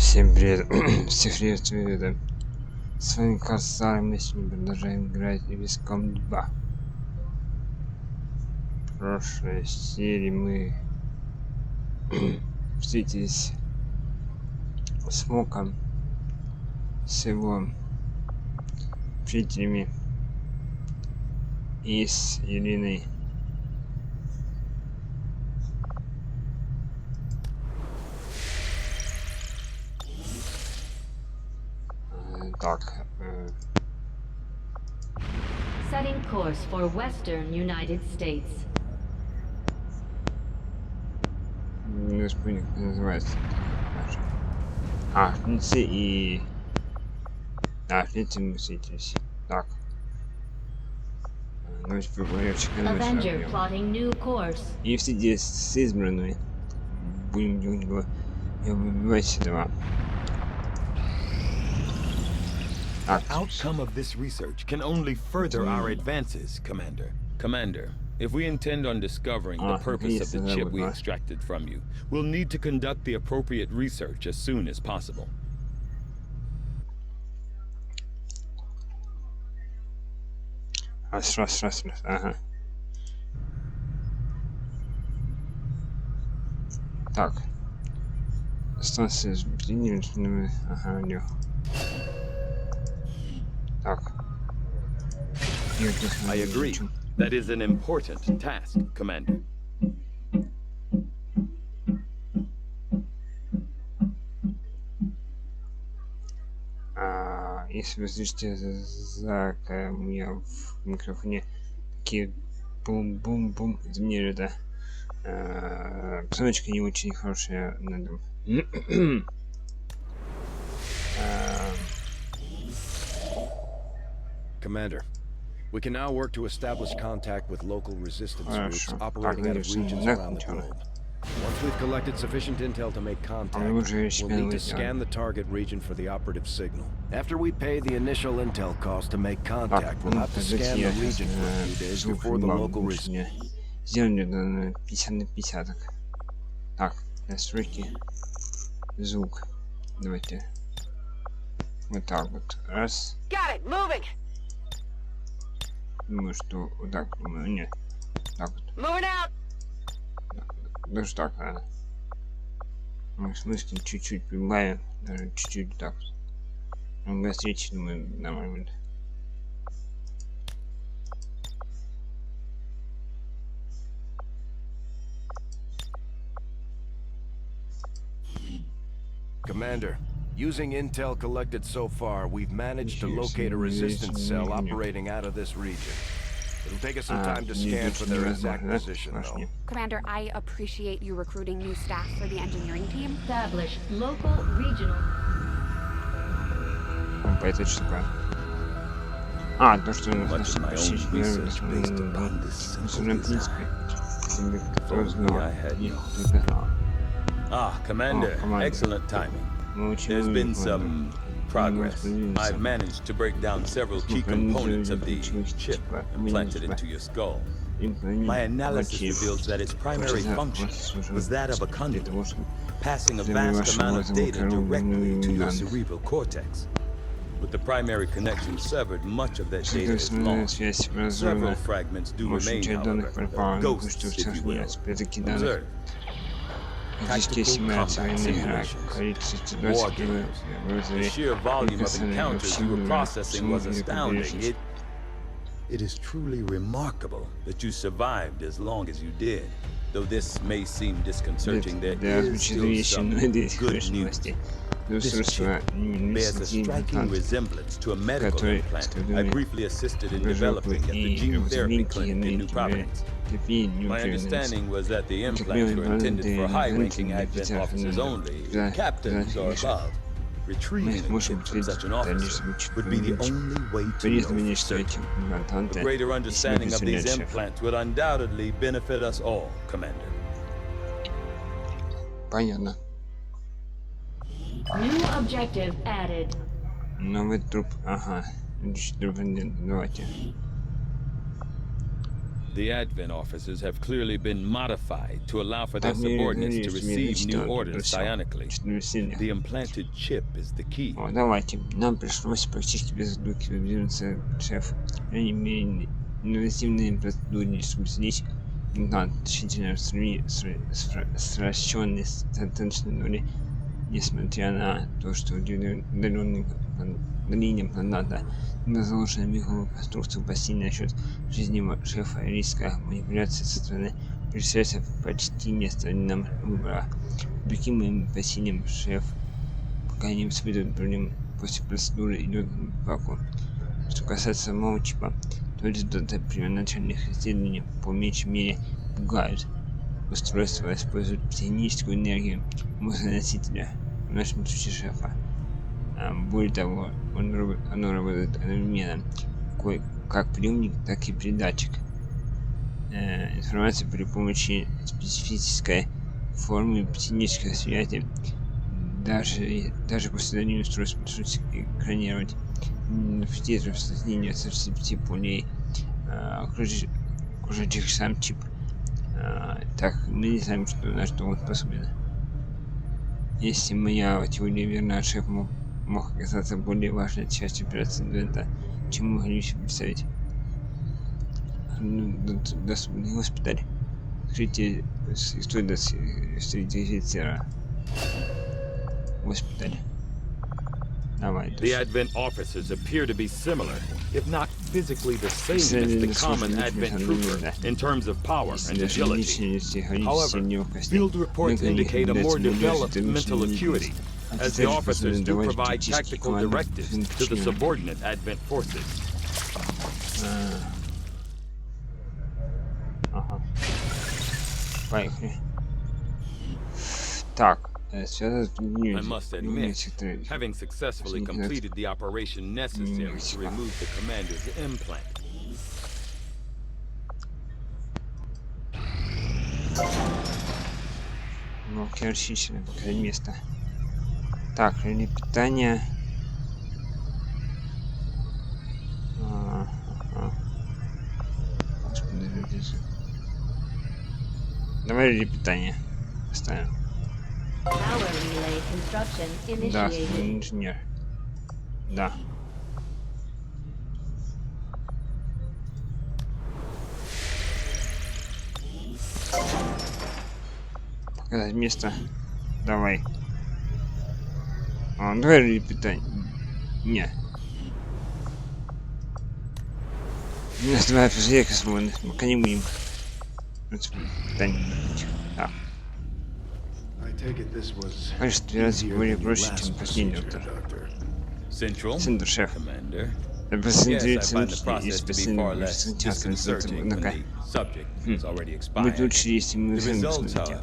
Всем привет, всех приветствую, это с вами Косар, мы сегодня продолжаем играть в XCOM 2. В прошлой серии мы встретились с Моком, с его приятелями и с Ириной. Так, Setting course for Western United States. не вспомню, как называется. Фницы и... Фницы мы встретились. Так. Давайте поговорим, Avenger plotting new course. И встретились с избранными. Будем его выбивать этого. The outcome of this research can only further our advances, Commander. Commander, if we intend on discovering the purpose of the chip we extracted from you, we'll need to conduct the appropriate research as soon as possible. Раз. Ага. Так. Станция с блинами. Ага, у него. Так. I agree. That is an important task, Commander. Если вы слышите за у меня в микрофоне такие бум-бум-бум, это мне это обстановочка не очень хорошая надо. Commander, we can now work to establish contact with local resistance groups operating out of regions around the globe. Once we've collected sufficient intel to make contact, we'll need to scan the target region for the operative signal. After we pay the initial intel cost to make contact, we'll have to scan the region for a few days before the local resistance. Сделали на 50 на 50. Так, настройки. Звук. Давайте. Вот так вот. Раз. Думаю, что вот так, думаю, нет. Так вот. Даже так, Мы в смысле чуть-чуть прибавим, даже чуть-чуть так. На встрече, думаю, нормально. Commander, using intel collected so far, we've managed to locate a resistance cell operating out of this region. It'll take us some time to scan for their exact position, though. Commander, I appreciate you recruiting new staff for the engineering team. Establish local, regional. Это что такое? То, что у нас почти Commander, excellent timing. There's been some progress. I've managed to break down several key components of the chip implanted into your skull. My analysis reveals that its primary function was that of a conduit, passing a vast amount of data directly to your cerebral cortex. With the primary connection severed, much of that data is lost. Several fragments do remain, however, ghosts, if you will. Observe. Tactical combat simulations, war games. The sheer volume of encounters you were processing was astounding. It is truly remarkable that you survived as long as you did. Though this may seem disconcerting, there is still some good news. This chip bears a striking resemblance to a medical implant I briefly assisted in developing at the gene therapy clinic in New Providence. My understanding was that the implants were intended for high-ranking advent officers only, captains or above. Retrieving a chip from such an officer would be the only way to know for certain. A greater understanding of these implants would undoubtedly benefit us all, Commander. Понятно. New objective added. Новый труп, ага. Давайте. The advent officers have clearly been modified to allow for their subordinates to receive new orders psionically. The implanted chip is the key. О, давайте. Нам пришлось практически без глюки выдвинуться, шеф. По крайней мере, инновативные процедуры, чтобы следить на тщательно сращенной статичной нуле, несмотря на то, что удаленным планата на заложенную мировую конструкцию бассейна насчет жизни шефа и риска манипуляции со стороны пришельцев почти не оставили нам выбора. Другим моим бассейном шеф пока не испытывает проблем после процедуры идет в баку. Что касается самого чипа, то результаты первоначальных исследований по меньшей мере пугают. Устройство использует психическую энергию мозгоносителя, в нашем случае шефа. Более того, оно работает одновременно как приемник, так и передатчик информации при помощи специфической формы психической связи. Даже после удаления устройства пришлось экранировать фильтров соединения со 35 полей, окружающих сам чип. Так, мы не знаем, на что он способен. Если моя теория верна, шеф мог оказаться более важной частью операции Адвента, чем мы могли себе представить. Доступный госпиталь. Открытие стоит офицера. Госпиталь. Давай. The Advent officers appear to be similar, if not physically the same as the common Advent trooper in terms of power and agility. However, field reports indicate a more developed mental acuity, as the officers do provide tactical directives to the subordinate Advent forces. Ага. Поехали. Так. I must admit, having successfully completed the operation necessary to remove the commander's implant. Ну, отлично, какое место. Так, или питание. Давай или питание поставим. Да, инженер. Да. Показать место. Давай. Давай питание. Не. У нас два физика свободных. Пока не будем. Питание. Да. Конечно, 12 более проще, чем последний доктор. Центр, шеф. Будет лучше, если мы сами посмотрите.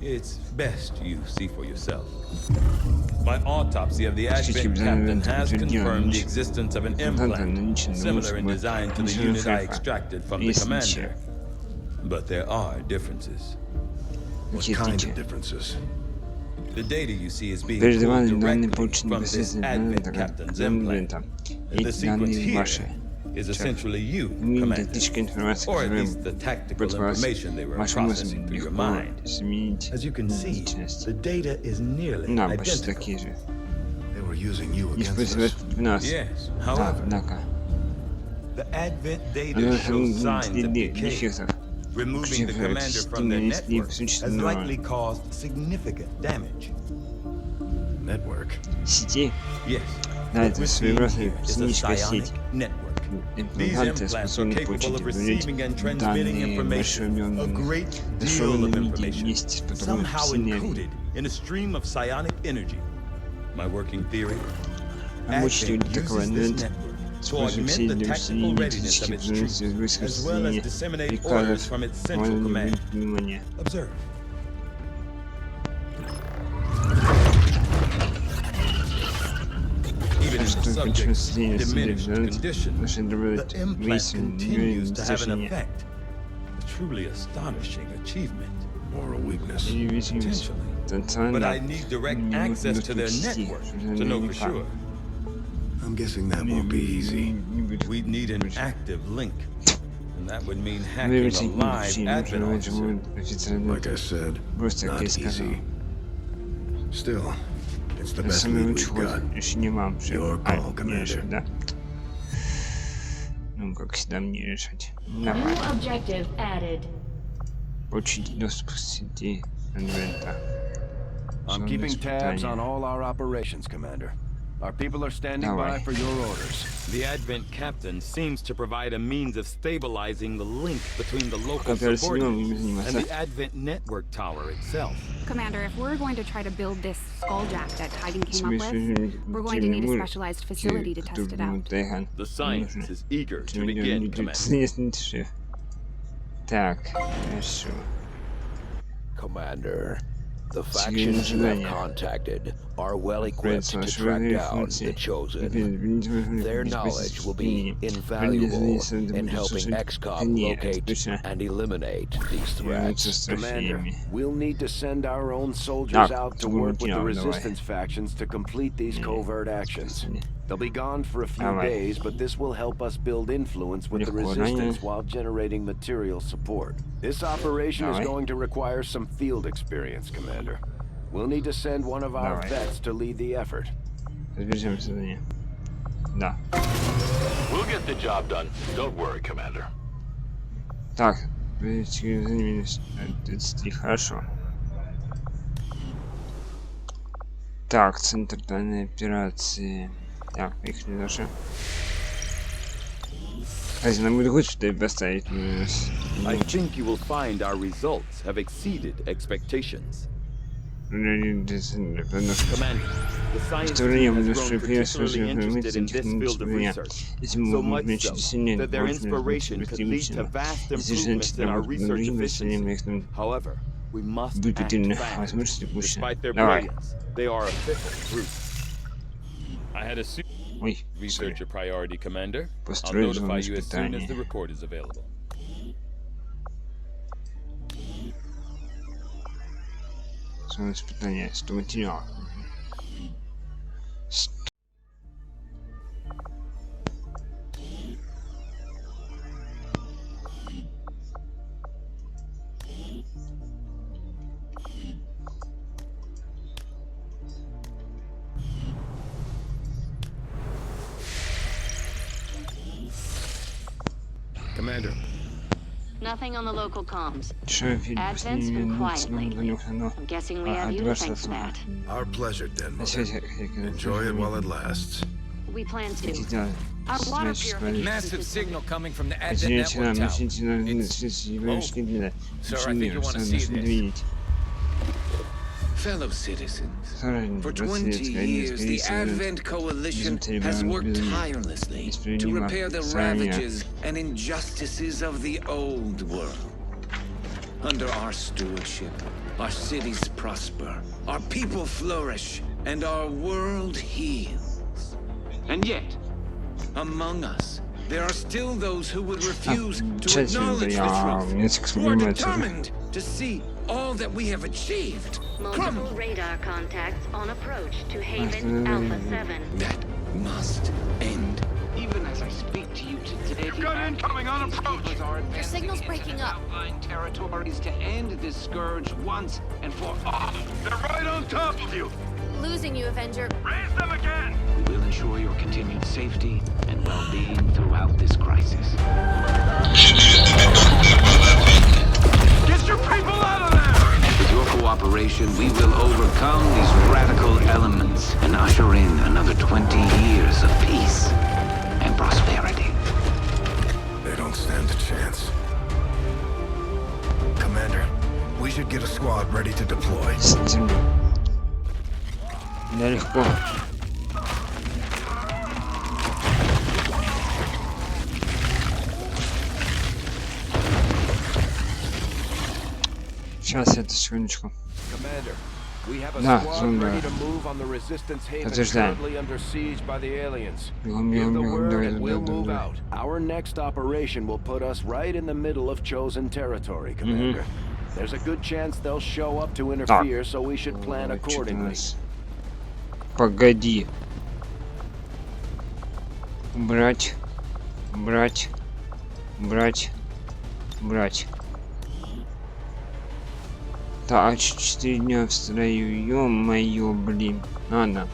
It's best you see for yourself. My autopsy of the Advent captain has confirmed the existence of an implant similar in design to the unit I extracted from the commander. But there are differences. What kind of differences? The data you see is being pulled directly from this Advent captain's implant. The sequence here is essentially you, Commander, or at least the tactical information they were processing through your mind. As you can see, the data is nearly identical. They were using you against us. Yes, however, the Advent data shows signs of decay. Removing the commander from their network has likely caused significant damage. Network? Сети? Yes. Да, это своеобразная психическая сеть. Network. Имплантанты способны получить и выделить данные большой объем зашоренной меди вместе с потоком энергии. Обучить люди такого Advent используя все для усиления физических взаимодействий высказывания приказов, можно внимание. Что большое состояние содержит наши выясненные достижения. Moral weakness. But I need direct access to their network to know for sure. I'm guessing that won't be easy. We need an active link. And that would mean hacking a live admin officer. Like I said, Просто как not я сказал. easy. Still, it's the Это best самый lead лучший we've ход. got. Еще не мам, шеф. Your call, Не Commander. решать, да? Ну, как всегда, мне решать. New Давай. objective added. Получить доступ к сети Адвента. I'm keeping tabs on all our operations, Commander. Our people are standing by for your orders. The Advent captain seems to provide a means of stabilizing the link between the local subordinates and the Advent network tower itself. Commander, if we're going to try to build this skulljack that Titan came up with, we're going to need a specialized facility to test it out. The science is eager to begin, Commander. Так, хорошо. Commander, the factions you have contacted are well equipped to track down the Chosen. Their knowledge will be invaluable in helping XCOM locate and eliminate these threats. Commander, we'll need to send our own soldiers out to work with the resistance factions to complete these covert actions. They'll be gone for a few days, but this will help us build influence with the resistance while generating material support. This operation is going to require some field experience, Commander. We'll need to send one of our vets to lead the effort. Разберем задание. Да. We'll get the job done. Don't worry, Commander. Так, минус 33, хорошо. Так, центр данной операции. Так, их не даже. Кстати, нам будет лучше что-то поставить минус. I think you will find our results have exceeded expectations. Commander, the science team has grown particularly interested in this field of research, so much so that their inspiration could lead to vast improvements in our research efficiency. However, we must act fast. Despite their brilliance, they are a fickle group. I had a researcher priority, Commander. I'll notify you as soon as the record is available. Испытание, 100 материалов. Commander. Nothing on the local comms. Advent's been quiet lately. I'm guessing we have you to thank for that. Our pleasure, Denmo. Enjoy it while it lasts. We plan to. Our water purification massive signal coming from the Advent network tower. Sir, I think you want to see this. Fellow citizens, for 20 years the Advent Coalition has worked tirelessly to repair the ravages and injustices of the old world. Under our stewardship, our cities prosper, our people flourish, and our world heals. And yet, among us, there are still those who would refuse to acknowledge the truth, who are determined to see all that we have achieved. Multiple radar contacts on approach to Haven Alpha 7. That must end. Even as I speak to you today, Gun incoming on approach! Your signal's breaking up. outlying territories to end this scourge once and for all. They're right on top of you! Losing you, Avenger. Raise them again! We will ensure your continued safety and well-being throughout this crisis. Get your people out of there! With your cooperation, we will overcome these radical elements and usher in another 20 years of peace and prosperity. They don't stand a chance. Commander, we should get a squad ready to deploy. Да, легко. Сейчас, это секундочку. Да, зомби. Подтверждаем. Бегом, бегом, бегом, давай, давай. Our next operation will put us right in the middle of Chosen territory, Commander. There's a good chance they'll show up to interfere, so we should plan accordingly. Погоди. Убрать. Убрать. Убрать. Брать. Так, 4 дня в строю, ё-моё, блин, надо.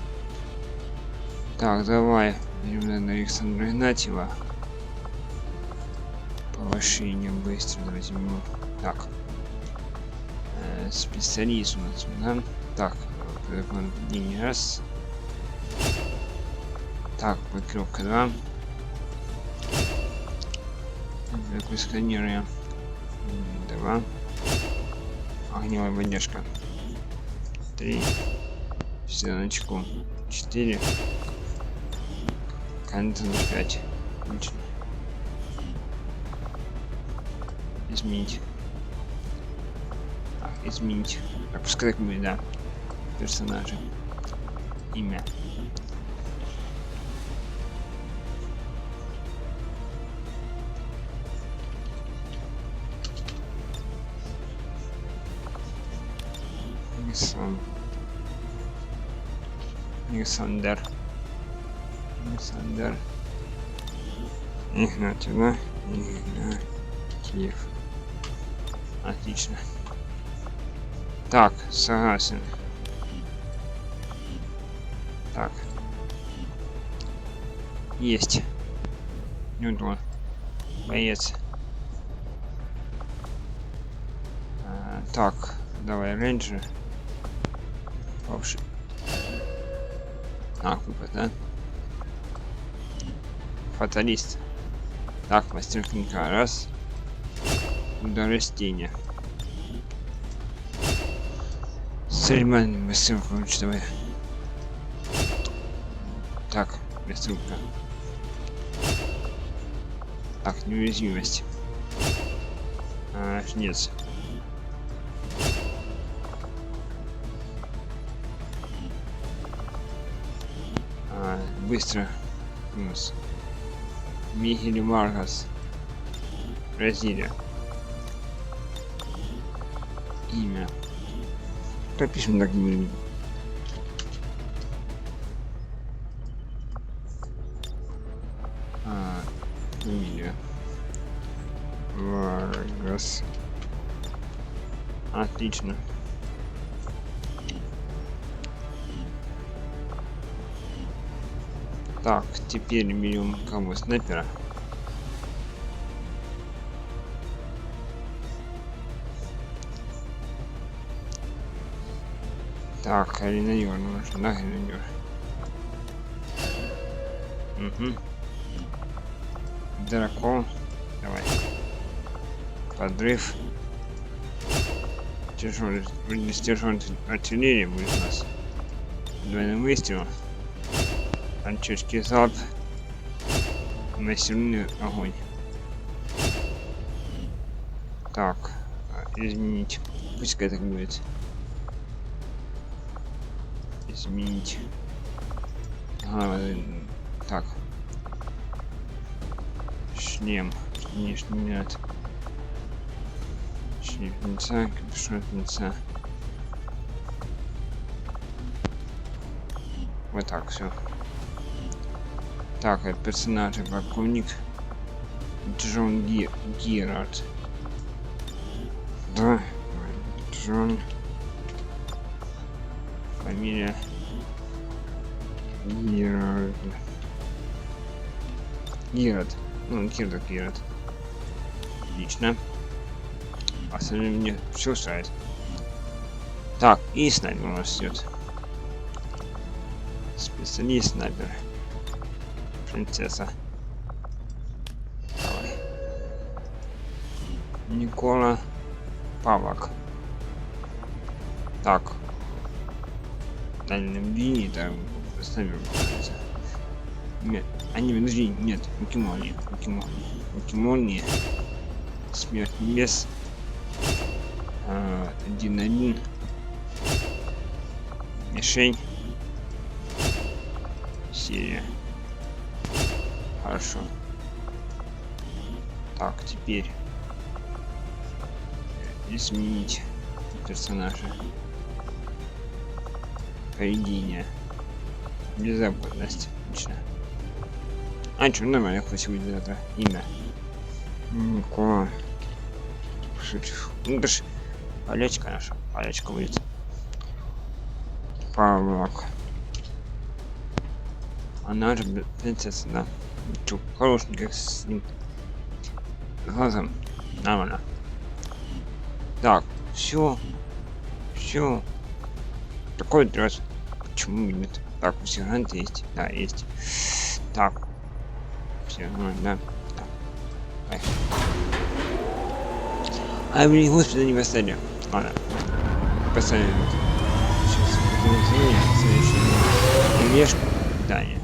Так, давай, берем на Александра Игнатьева. Повышение быстро возьмем. Так. Специалист у нас, да? Так, не раз. Так, блокировка 2. Такой сканируем. 2. Огневая поддержка. 3. Все на очку. 4. Контент 5. Отлично. Изменить. Так, изменить. Так, пускай так будет, да. Персонажи. Имя. Александр Игнатьев, да? Игнатьев. Отлично. Так, согласен. Так. Есть. Ньютон. Боец. Так, давай рейнджер. Павший. Выпад, да? Фаталист. Так, мастер клинка. Раз. Удар растения. Церемонный мастер короче, давай. Так, мастерка. Так, неуязвимость. Жнец. Быстро. Минус. Михель Маргас. Бразилия. Имя. Пропишем так не будем. Фамилия. Варгас. Отлично. Так, теперь берем кого? Снайпера. Так, гренадер нужен, да, гренадер. Угу. Дракон. Давай. Подрыв. Тяжелый артиллерия будет у нас. Двойным выстрелом. Анчешский залп. Массивный огонь. Так, изменить. Пускай так будет. Изменить. Так. Шлем. Конечно, нет. Шлем лица, капюшон лица. Вот так все. Так, персонаж полковник Джон Герард. Да, Джон. Фамилия Герард. Герард. Ну, Герард. Отлично. Остальное мне все устраивает. Так, и снайпер у нас идет. Специалист снайпер. Принцесса. Давай. Никола Павлак. Так. Дальнем линии, там снайпер. Нет. Подожди, нет. Покемония. Смерть небес. 1-1. Мишень. Серия. Хорошо. Так, теперь изменить персонажа. Поведение. Беззаботность. Отлично. А что, нормально, хоть будет это имя. Никола Ну, даже полечка наша. Полечка будет. Павлок. Она же принцесса, да. Чё, хорошенькая с ним. Глазом. Нормально. Так, все. Такой раз. Почему нет? Так, у сержанта есть. Да, есть. Так. Все, да. Так. А, блин, господи, не поставили. Ладно. Поставили. Сейчас. Вверх. Да, нет.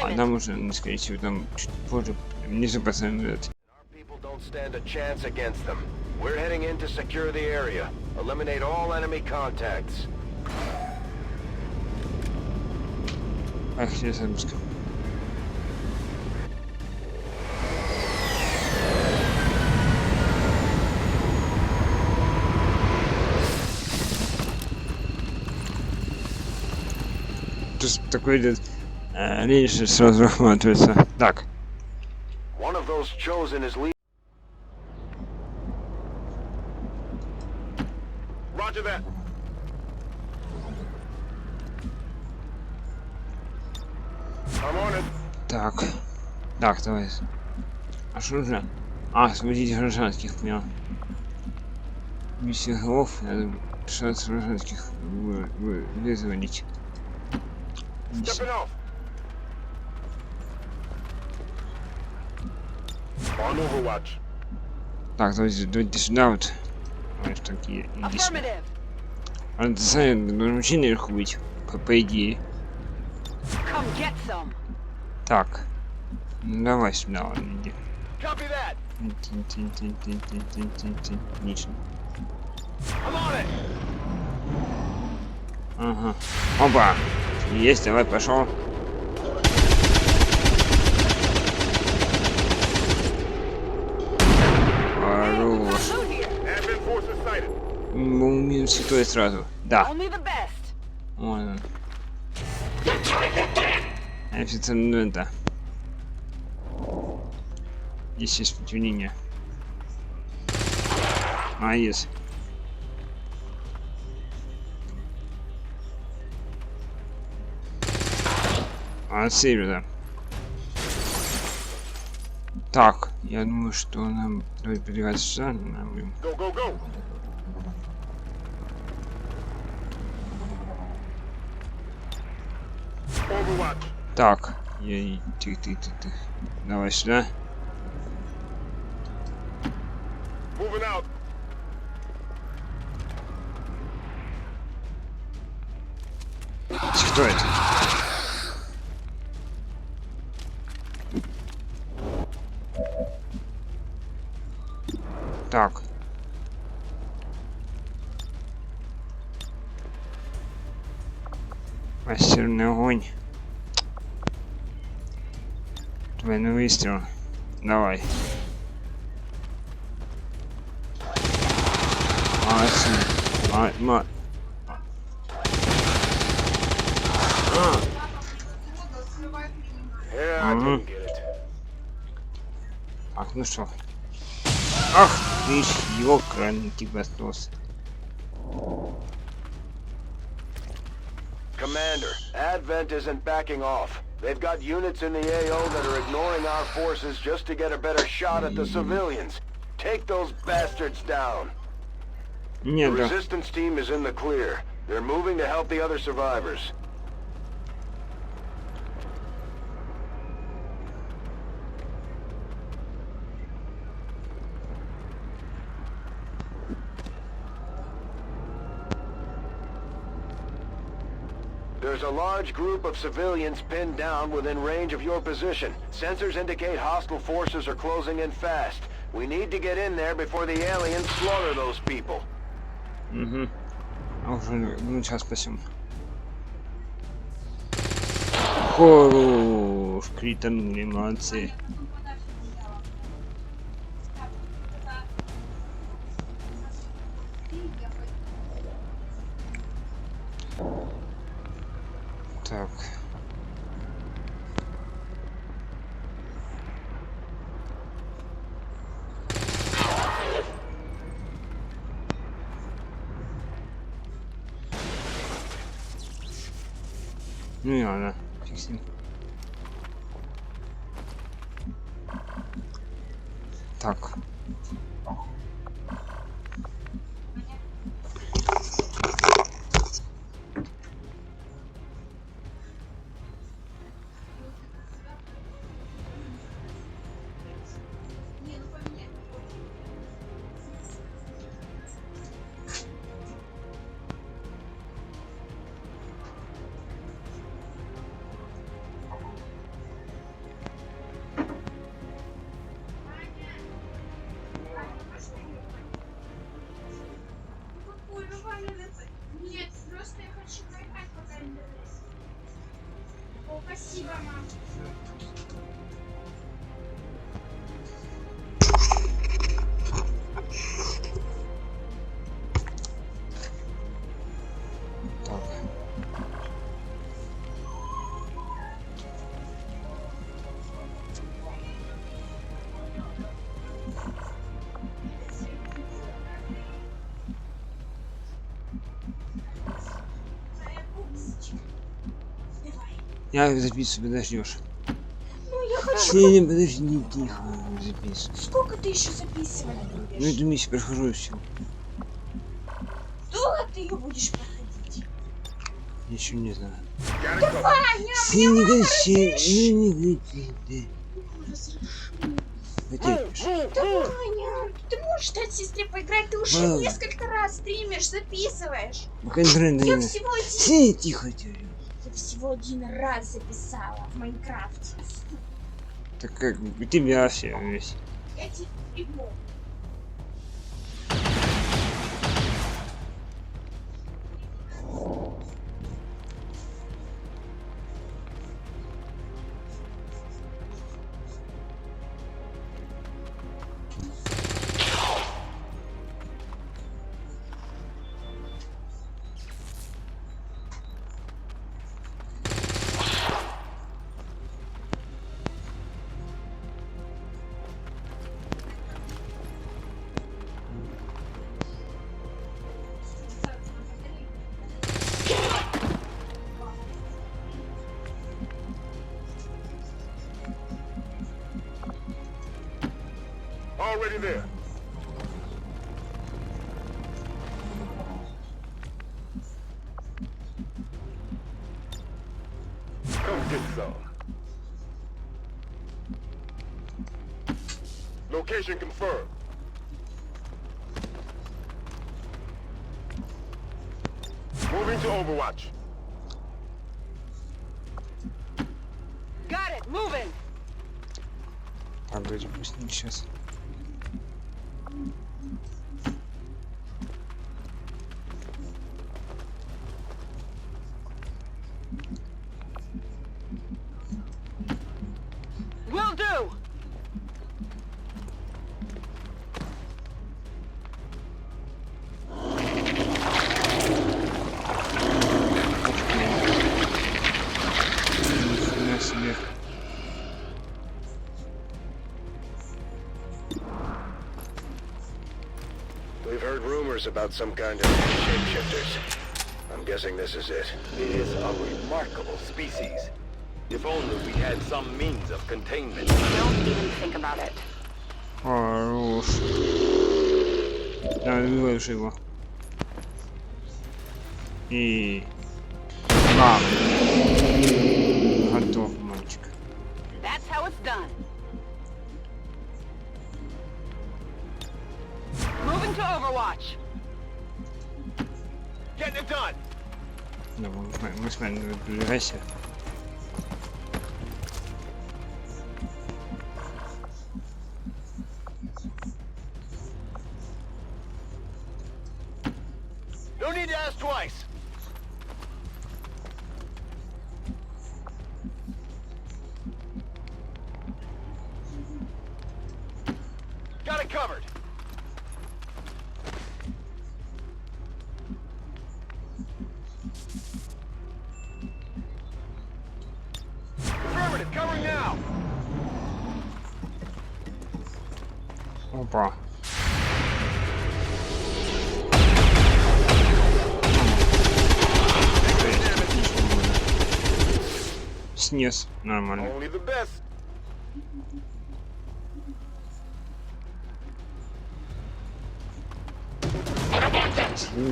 А нам уже, скорее всего, там чуть позже внизу поставим этот. Don't stand a chance against them. We're heading in to secure the area. Eliminate all enemy contacts. Ах, сейчас запуск. Тут такой идет рейс сразу охватывается. Так. One of those chosen is leading. Roger that. I'm on it. Так, давай. А что же? А, освободить гражданских, понял. Миссия голов, надо 16 гражданских вызвонить. Stepping off. On Overwatch. Так, давайте сюда вот. Вот такие. Иди сюда. А ты знаешь, должен вообще наверху быть, по идее. Так. Ну давай сюда, ладно, иди. Отлично. Ага. Опа! Есть, давай, пошел. Хорош. Минус святой сразу. Да. Вон он. Официально это. Здесь есть сопротивление. А, есть. А, сейвер, да. Так, я думаю, что нам... Давай передвигаться сюда. Нам будем... Так, ты. Давай сюда. Кто это? Так. Мастерный огонь. Двойной выстрел. Давай. Ах, ну что? Ах ты ж, ёкарный бастос. Commander, Advent isn't backing off. They've got units in the AO that are ignoring our forces just to get a better shot at the civilians. Take those bastards down. The resistance team is in the clear. They're moving to help the other survivors. There's a large group of civilians pinned down within range of your position. Sensors indicate hostile forces are closing in fast. We need to get in there before the aliens slaughter those people. Ну, сейчас спасем. Хорош, кританули, молодцы. Так. Ну и ладно, фиг с ним. Так. Нет, просто я хочу поиграть, пока не вернусь. О, спасибо, мам. Я записываю, подождешь. Ну, я хочу... Не, подожди, тихо, записывай. Сколько ты еще записывать будешь? Ну, эту миссию прохожу и все. Долго ты ее будешь проходить? Ничего не знаю. Давай, Не кричи, не кричи. Давай, ням. Ты можешь дать сестре поиграть? Ты уже несколько раз стримишь, записываешь. Я всего один... Тихо, тихо. Я всего один раз записала в Майнкрафте. Так как у тебя все весь. Я тебе прибью. Already there. Come get some. Location confirmed. Moving to Overwatch. Got it, moving. Погоди, пусть не сейчас. Will do. We've heard rumors about some kind of shapeshifters. I'm guessing this is it. It is a remarkable species. If only we had some means of containment. Don't even think about it. Хорош. Да, убиваешь его. И... Бам! Готов, мальчик. That's how it's done. Moving to Overwatch. Getting it done. Да, мы с вами приближайся. No need to ask twice. Got it covered. Affirmative, covering now. Опа. снес. Нормально. Only the best.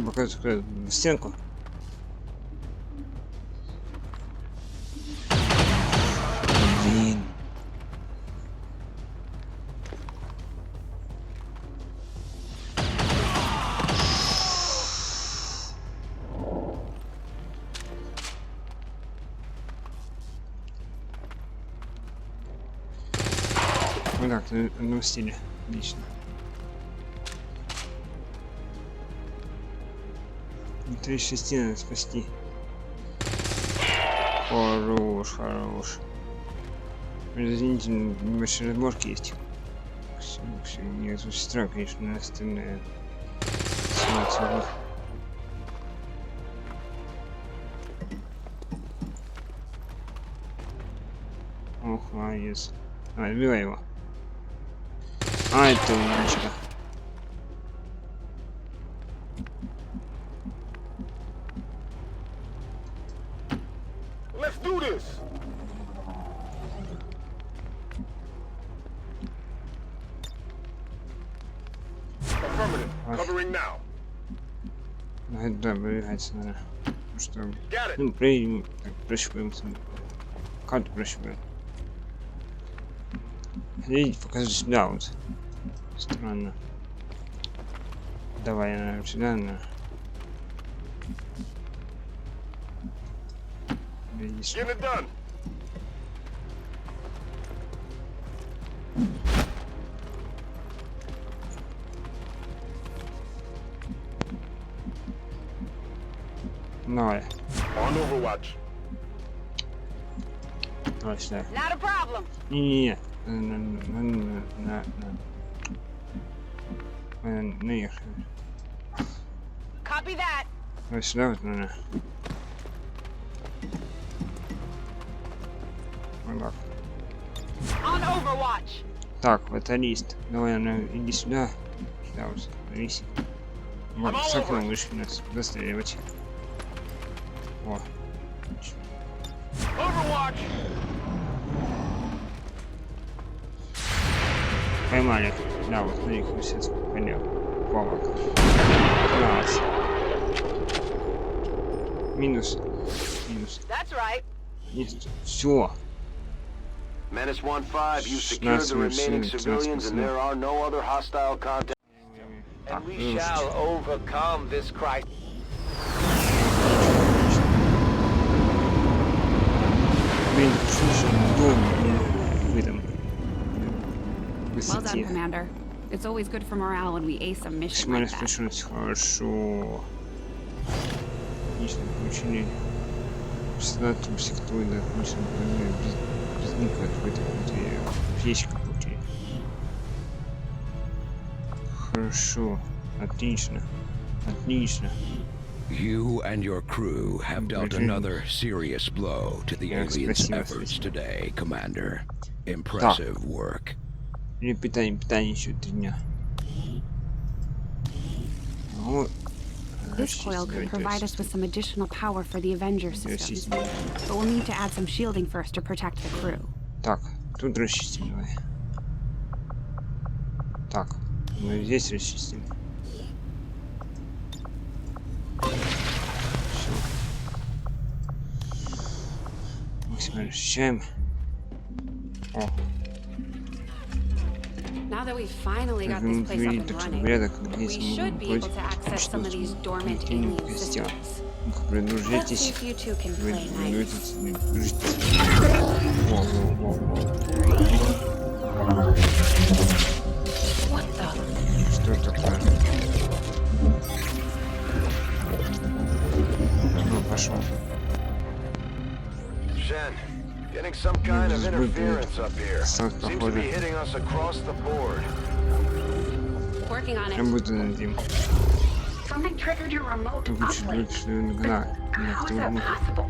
Показываю в стенку. Блин. Вот так, в одном стиле. Отлично. Три шести надо спасти. Хорош, хорош. Извините, небольшие разборки есть. Все, нет, сестра, конечно, остальная ситуация. Ох, молодец. Отбивай его. А, это умничка. Let's do this. Affirmative. Covering now. Да, выбегается, наверное. Ну что, ну, проедем, так, прощупаем. Карту прощупаем. Видите, покажу сюда вот. Странно. Давай, наверное, сюда, на. Get it done. Давай. On Overwatch. Давай сюда. Not a problem. Не-не-не. Наехали. Copy that. Давай сюда вот, наверное. Вот так. On Overwatch. Так, батарист. Давай, наверное, иди сюда. Сюда вот, риси. Вот, с окном вышли нас застреливать. О. Overwatch. Поймали. Да, вот на них висят. Понятно. Повод. Класс. Минус. Минус. That's right. Есть. Все. Menace 1-5, you secured the remaining civilians and there are no other hostile contacts. And we shall overcome this crisis. Блин, слушай, дом в этом. Well done, Commander. It's always good for morale when we ace a mission like that. Хорошо. Отлично, получили. Председатель сектоида, отлично, призника в этой ящика получили. Хорошо, отлично, отлично. You and your crew have dealt another serious blow to the aliens' efforts today, Commander. Impressive work. Или питание еще 3 дня. Вот. This coil could provide us with some additional power for the Avenger systems, but we'll need to add some shielding first to protect the crew. Так, тут расчистим, давай. Так, мы здесь расчистим. Все. Максимально расчищаем. О. Now that we've finally got this place up and running, we should be able to access some of these dormant alien systems. Let's see if you two can play nice. What the? Что такое? Ну, пошел. Getting some kind of interference up here. Seems to be hitting us across the board. Working on it. Something triggered your remote uplink. How is that possible?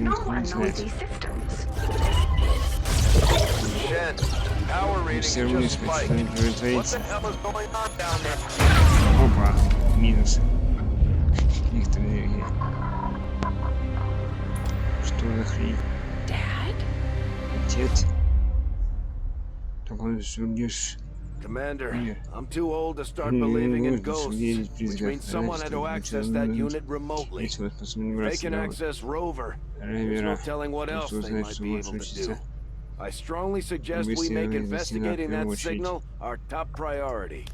No one knows these systems. Shen, power readings just spiked. What the hell is going on down there? Опа, минус. Электроэнергия. Что за хрень? Dad? Приоритет. Так он судишь. Commander, I'm too old to start believing in ghosts, which means someone had to access that unit remotely. They can access Rover. There's no telling what else they might be able to do. I strongly suggest we make investigating that signal our top priority.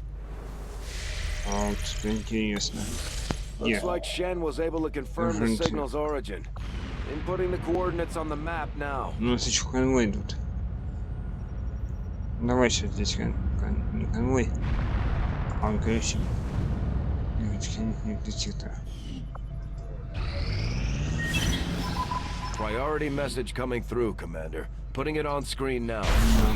Looks like Shen was able to confirm the signal's origin. Inputting the coordinates on the map now. Ну, если что, конвой идут. Давай сейчас здесь не конвой, а он, короче, детектор. Priority message coming through, Commander. Putting it on screen now.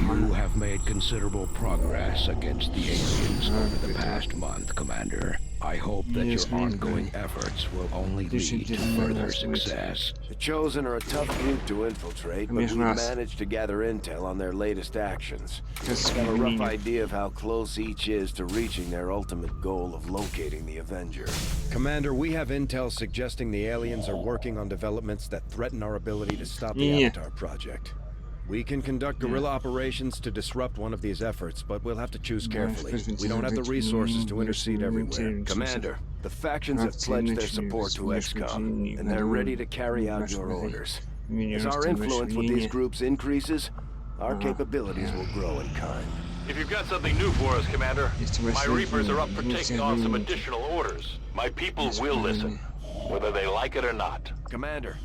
You have made considerable progress against the aliens over the past month, Commander. I hope that your ongoing efforts will only lead to further success. The Chosen are a tough group to infiltrate, but we've managed to gather intel on their latest actions. We've got a rough idea of how close each is to reaching their ultimate goal of locating the Avenger. Commander, we have intel suggesting the aliens are working on developments that threaten our ability to stop the Avatar project. We can conduct guerrilla operations to disrupt one of these efforts, but we'll have to choose carefully. We don't have the resources to intercede everywhere. Commander, the factions have pledged their support to XCOM, and they're ready to carry out your orders. As our influence with these groups increases, our capabilities will grow in kind. If you've got something new for us, Commander, my Reapers are up for taking on some additional orders. My people will listen, whether they like it or not. Commander,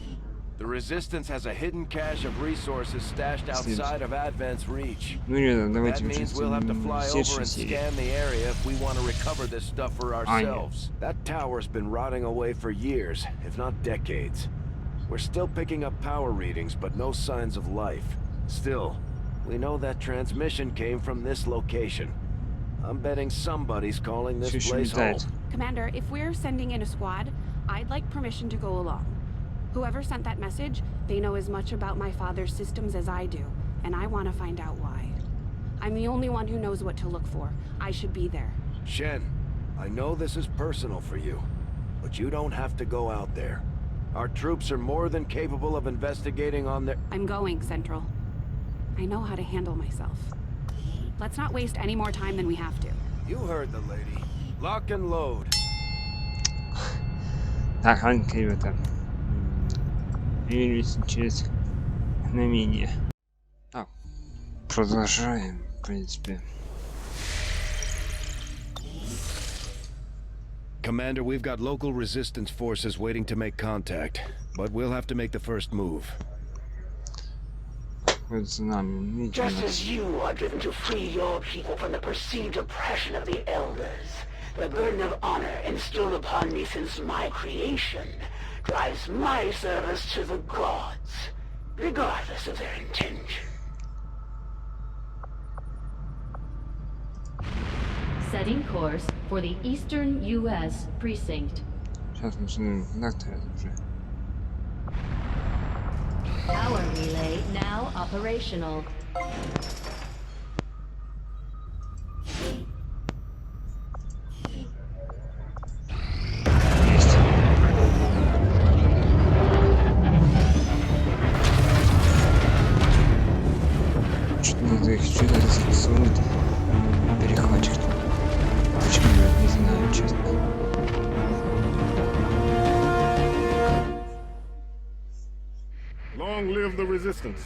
the Resistance has a hidden cache of resources stashed outside of Advent's reach. That means we'll have to fly over and scan the area if we want to recover this stuff for ourselves. That tower's been rotting away for years, if not decades. We're still picking up power readings, but no signs of life. Still, we know that transmission came from this location. I'm betting somebody's calling this place home. Commander, if we're sending in a squad, I'd like permission to go along. Whoever sent that message, they know as much about my father's systems as I do, and I want to find out why. I'm the only one who knows what to look for. I should be there. Shen, I know this is personal for you, but you don't have to go out there. Our troops are more than capable of investigating on their— I'm going, Central. I know how to handle myself. Let's not waste any more time than we have to. You heard the lady. Lock and load. Так, ладненько, ребята. Перевелись через мгновение. Так, продолжаем, в принципе. Commander, we've got local resistance forces waiting to make contact, but we'll have to make the first move. Just as you are driven to free your people from the perceived oppression of the Elders, the burden of honor instilled upon me since my creation drives my service to the gods, regardless of their intention. Setting course for the Eastern U.S. Precinct. Power relay now operational. Что-то записывает перехватчик. Почему я не знаю, честно. Long live the resistance.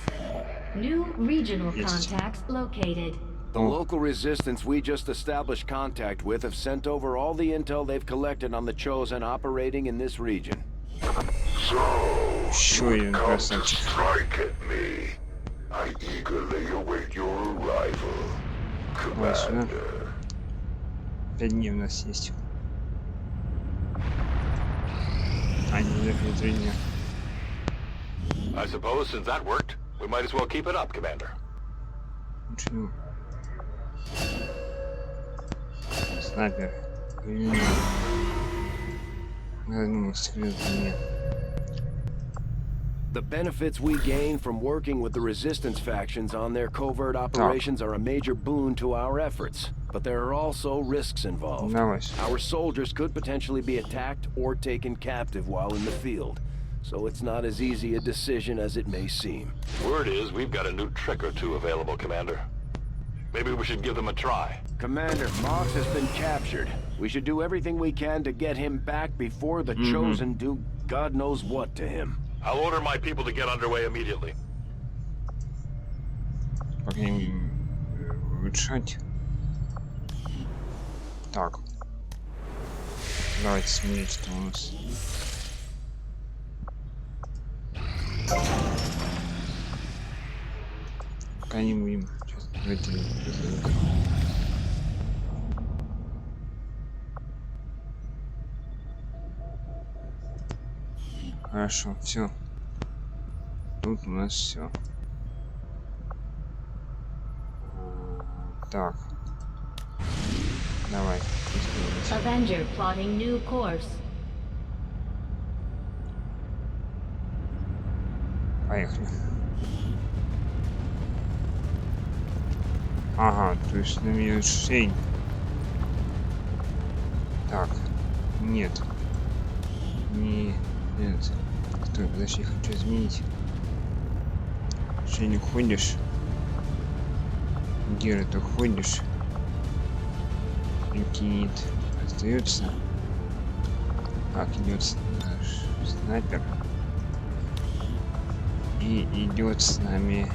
New regional contacts located. The local resistance we just established contact with have sent over all the intel they've collected on the Chosen operating in this region. So, you come to strike at me. I eagerly await your arrival, Commander. 5 дней у нас есть. А, не, 3 дня. I suppose since that worked, we might as well keep it up, Commander. Почему? Снайпер. Я думал, секрет нет. The benefits we gain from working with the resistance factions on their covert operations are a major boon to our efforts, but there are also risks involved. Our soldiers could potentially be attacked or taken captive while in the field, so it's not as easy a decision as it may seem. Word is we've got a new trick or two available, Commander. Maybe we should give them a try. Commander, Mox has been captured. We should do everything we can to get him back before the Chosen do God knows what to him. I'll order my people to get underway immediately. Погнем улучшать. Так. Давайте смотреть, что у нас. Пока не будем. Сейчас давайте. Хорошо, все. Тут у нас все. Так. Давай. Avenger plotting new course. Поехали. Ага, то есть на меня шею. Так. Нет. Нет. Стой, подожди, хочу изменить. Шейник ходишь. Гера, ты ходишь. Инкинит остается. Как идет снайпер. И идет с нами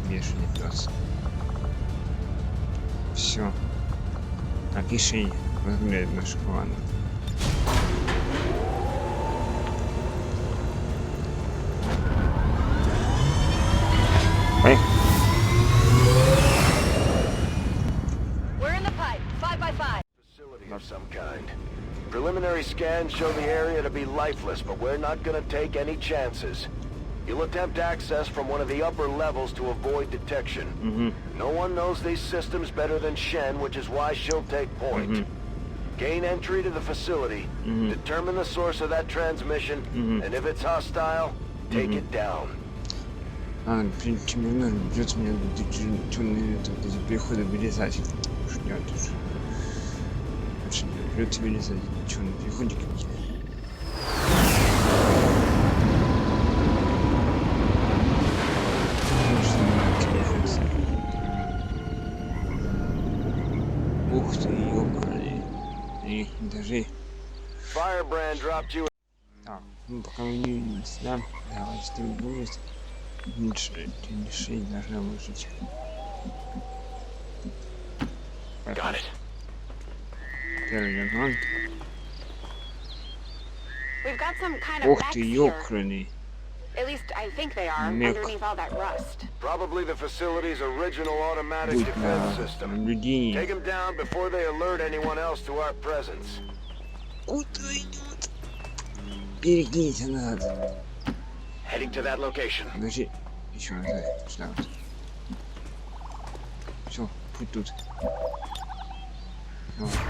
бешеный пес. Все. Так, и Шей возглавляет нашу команду. Поехали. Of some kind. Preliminary scans show the area to be lifeless, but we're not gonna take any chances. You'll attempt access from one of the upper levels to avoid detection. No one knows these systems better than Shen, which is why she'll take point. Gain entry to the facility, determine the source of that transmission, and if it's hostile, take it down. Придется мне эти переходы вырезать. Придется вырезать. Что, на переходе какие-то? Ух ты, ёбаный. И даже... Так, ну пока мы не виделись, да? Давайте ты выглядишь. Шея должна выжить. Первый догон. Ух ты, ёкрный. At least I think they are, underneath all that rust. Probably the facility's original automatic defense system. Take them down before they alert anyone else to our presence. Перекинься назад. Heading to that location. Подожди, еще назад, сюда вот. Все, путь тут.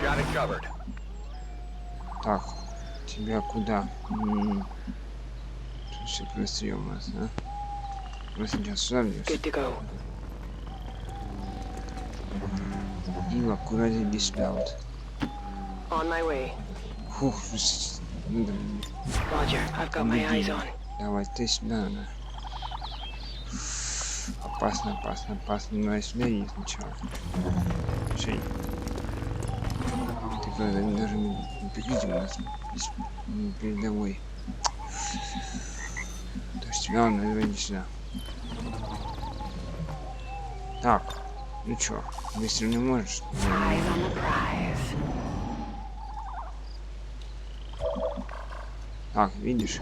Got it covered. Так, тебя куда? Тут все прострел у нас, да? Мы сейчас сюда идем. И аккуратнее иди сюда вот. On my way. Фух, надо. Roger, I've got my eyes on. Давай, ты сюда надо. Опасно, опасно, опасно. Давай сюда иди сначала. Шей. Ты когда даже не прикрыть у нас передовой. То есть тебя он надо иди сюда. Так, ну чё, быстро не можешь? Так, видишь?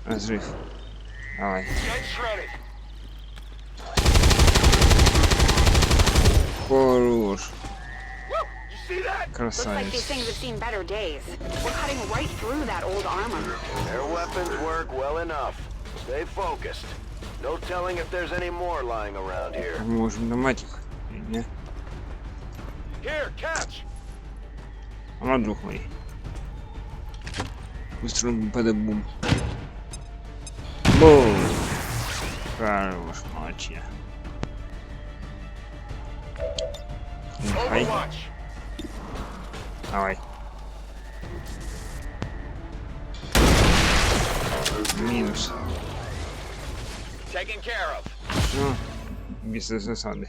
Разрыв. Давай. Хорош. Красавец. Their weapons work well enough. Stay focused. No telling if there's any more lying around here. Можем ломать их. Не? Here, catch. А друг мой. Устроим подобум. Бум. Хорош, молодчина. Давай. Минус. Taken care of. Все. Без засады.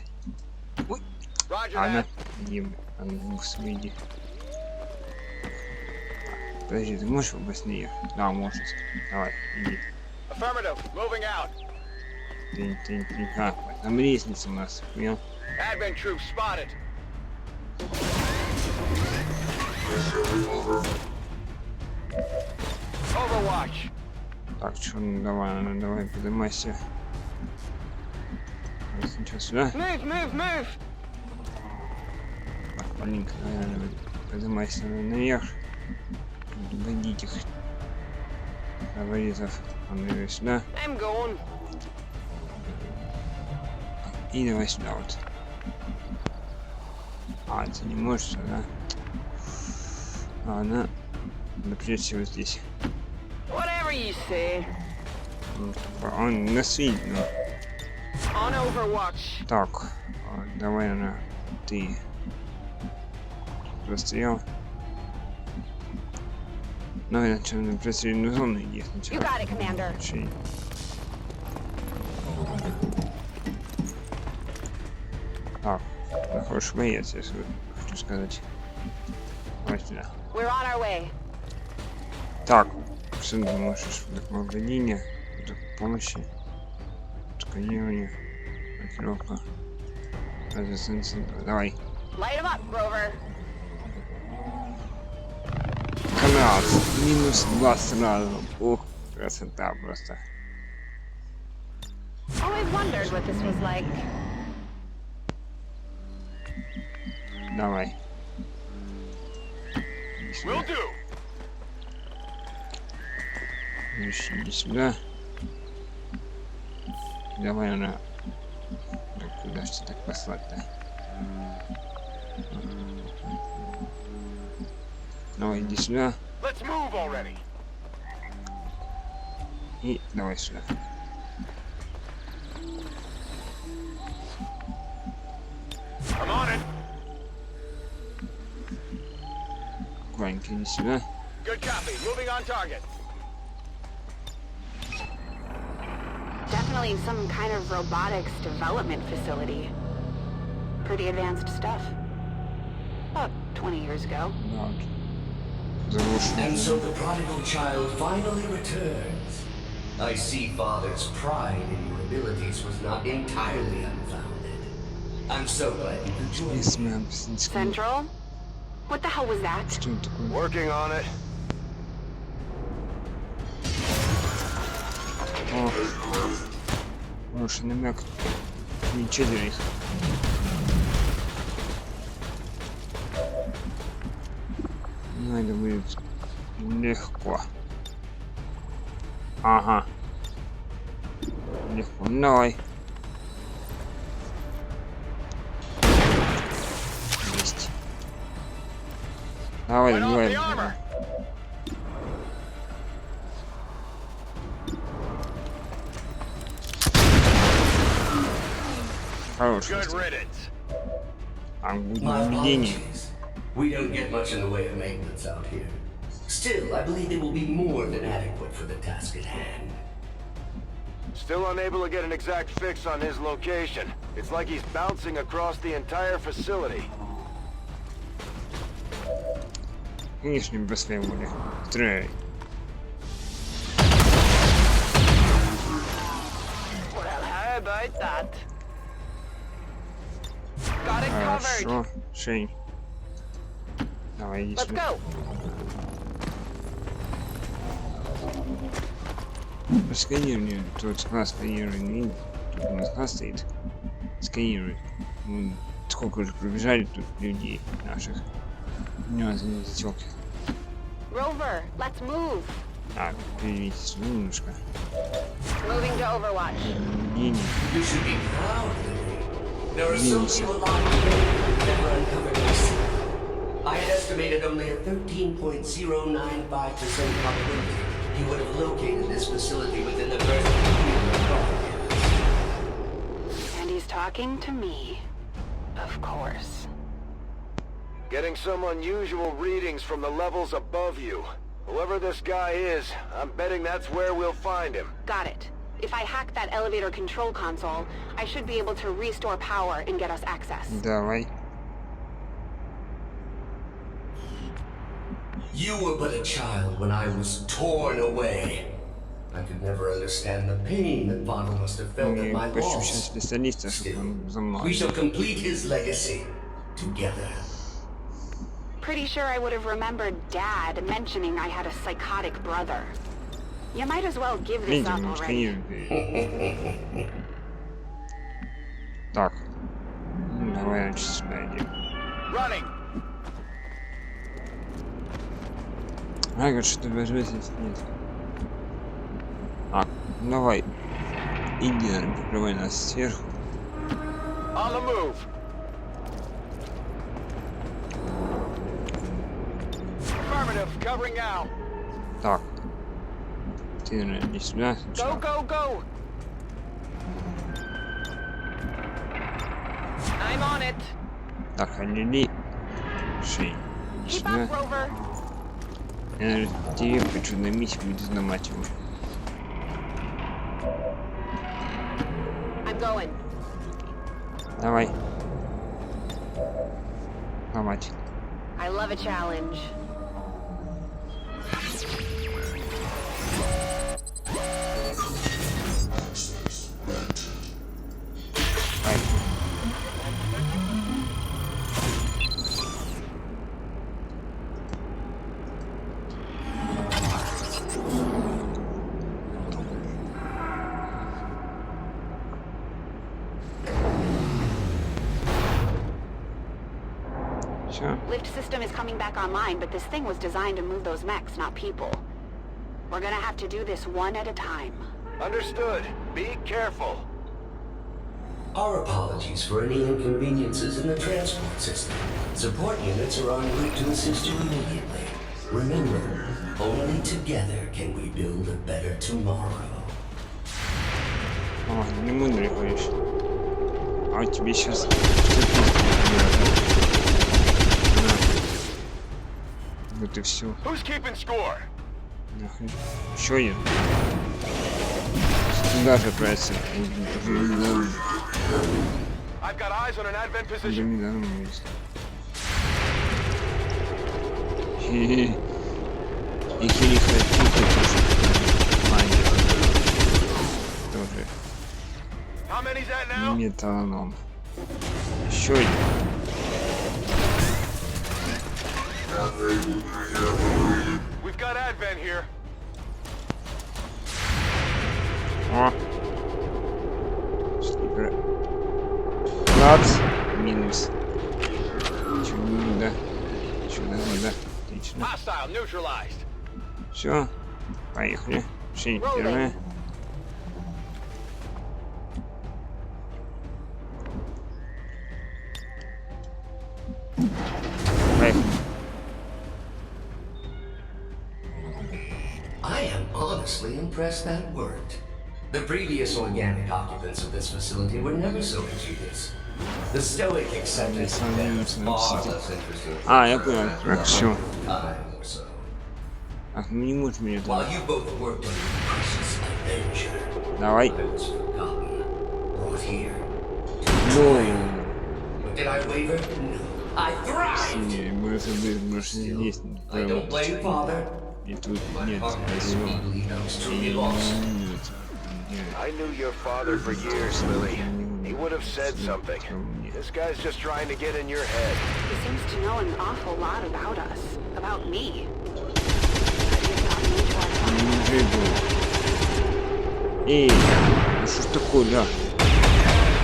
Ой. Она. Ем. Выйди. Подожди, ты можешь побыстрее? Да, может. Давай, иди. Affirmative. Moving out. Ты. А, там лестница у нас. Понял? Advent troops spotted. Overwatch. Так, что, давай, поднимайся. Сейчас сюда. Move. Так, маленько, поднимайся наверх. Водить их. Фаворитов. Он сюда. I'm going. И давай сюда вот. А, ты не можешь сюда. Ладно. Да прежде всего здесь. Whatever you say. Он нас видит, но... On Overwatch. Так, давай, наверное, ты застрял. Ну, иначе на простреленную зону иди сначала. You got it, Commander. Так, хороший боец, я хочу сказать. Давай сюда. We're on our way. Так, что ты можешь в магазине, помощи, сканирование, маркировка, давай. Light 'em up, Grover. Канал, минус 2 сразу. Ох, красота просто. Always wondered what this was like. Давай. Will do. Иди сюда. Давай она. Куда же так послать-то? Давай, иди сюда. Let's move already. И давай сюда. I'm on it. Аккуратненько иди сюда. Good copy. Moving on target. Definitely some kind of robotics development facility. Pretty advanced stuff. About 20 years ago. And so the prodigal child finally returns. I see Father's pride in your abilities was not entirely unfounded. I'm so glad you could join me. Central? What the hell was that? Working on it. Хороший намек. Ничего делать. Ну, это будет легко. Ага. Легко. Давай. Есть. Давай, добивай. Хороший. Наблюдение. We don't get much in the way of maintenance out here. Still, I believe it will be more than adequate for the task at hand. Still unable to get an exact fix on his location. It's like he's bouncing across the entire facility. Конечно, без своей воли. Стреляй. Well, how about that? Got it covered. Хорошо, Шень. Давай, иди сюда. Сканируй, тут класс сканирует, тут у нас класс стоит. Сканируй. Сколько же пробежали тут людей наших. У него затек. Rover, let's move. Так, переведите сюда немножко. Moving to Overwatch. You should be proud. There are so few alive who never uncovered this. I had estimated only a 13.095% probability he would have located this facility within the first And he's talking to me. Of course. Getting some unusual readings from the levels above you. Whoever this guy is, I'm betting that's where we'll find him. Got it. If I hack that elevator control console, I should be able to restore power and get us access. Давай. You were but a child when I was torn away. I could never understand the pain that father must have felt at my loss. Still, we shall complete his legacy together. Pretty sure I would have remembered Dad mentioning I had a psychotic brother. You might as well give this up already. Так. Давай раньше сюда идем. Ага, что-то возьми здесь нет. А, давай. Иди, прикрывай нас сверху. On the move. Affirmative, covering now. Так. Ты, наверное, иди сюда. Go, go, go! I'm on it. Так, Лили. Шей. Keep up, Rover. Я, наверное, тебе хочу на миссию будет взломать его. I'm going. Давай. Ломать. I love a challenge. Lift system is coming back online, but this thing was designed to move those mechs, not people. We're gonna have to do this one at a time. Understood. Be careful. Our apologies for any inconveniences in the transport system. Support units are en route to assist you immediately. Remember, only together can we build a better tomorrow. О, не мудрый ходишь. А у тебя сейчас... Вот и все. Нахрен. Чё я? Туда же отправиться. И тоже. Металлоном. Еще один. We've got Advent here. О! Снипер. Клац. Минус. Чудо. Чудо. Отлично. Все. Поехали. Шея первая. Поехали. I am honestly impressed that worked. The previous organic occupants of this facility were never so ingenious. The stoic acceptance of them is far less interesting. А, я понял. Так, все. Ах, мы не можем меня туда. While you both worked on your precious adventure, Давай. I was forgotten, brought here. Ну. But did I waver? No. I thrived. Больше здесь. I don't blame father. И тут нет. Спасибо. I knew your father for years, Lily. He would have said something. This guy's just trying to get in your head. He seems to know an awful lot about us. About me. Эй, ну что ж такое, да?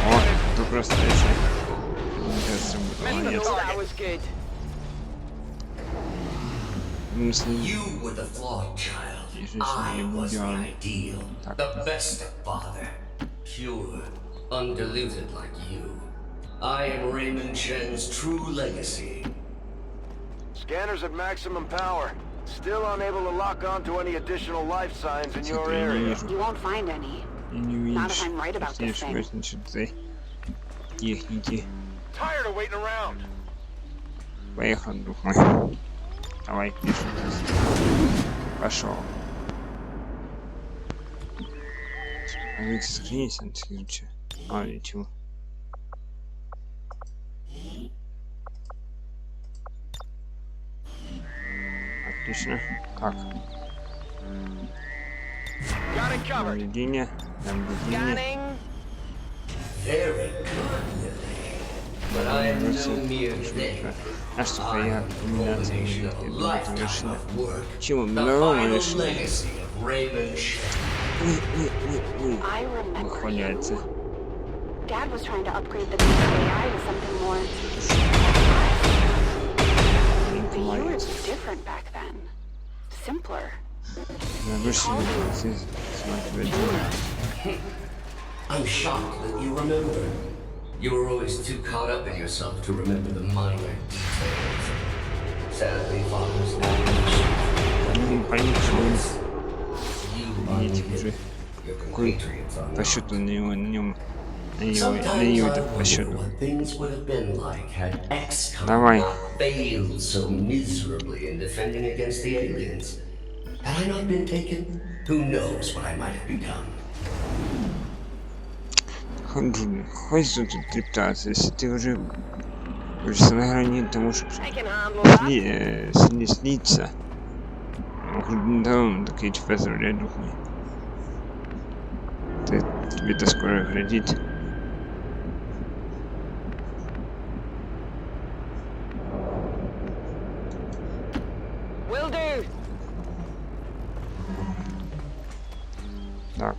О, это просто еще. Мне кажется, молодец. You were the flawed child. I was the ideal, the best of father. Pure, undiluted like you. I am Raymond Chen's true legacy. Scanners at maximum power. Still unable to lock onto any additional life signs in your area. You won't find any. Not if I'm right about this thing. Техники. Tired of waiting around. Поехали, друг мой. Давай, пишем. Пошел. А ведь сохранись, антиключи. А, ничего. Отлично. Так. Наблюдение. Наблюдение. А что, я комбинация вершина. Чего? Мирового решила. Выхваляется. Dad was trying to upgrade the AI to something more. But you were different back then. Simpler. I'm shocked that you remember. You were always too caught up in yourself to remember the minor details. Sadly, Father's actions. По счету на нем на нее по счету. Давай. Failed so miserably in defending against the aliens. Had I not been taken, who knows what I might have become. Хватит тут трептаться, если ты уже на грани того, что снится. Да, такие поздравляю, друг мой. Тебе-то скоро грозит. Так.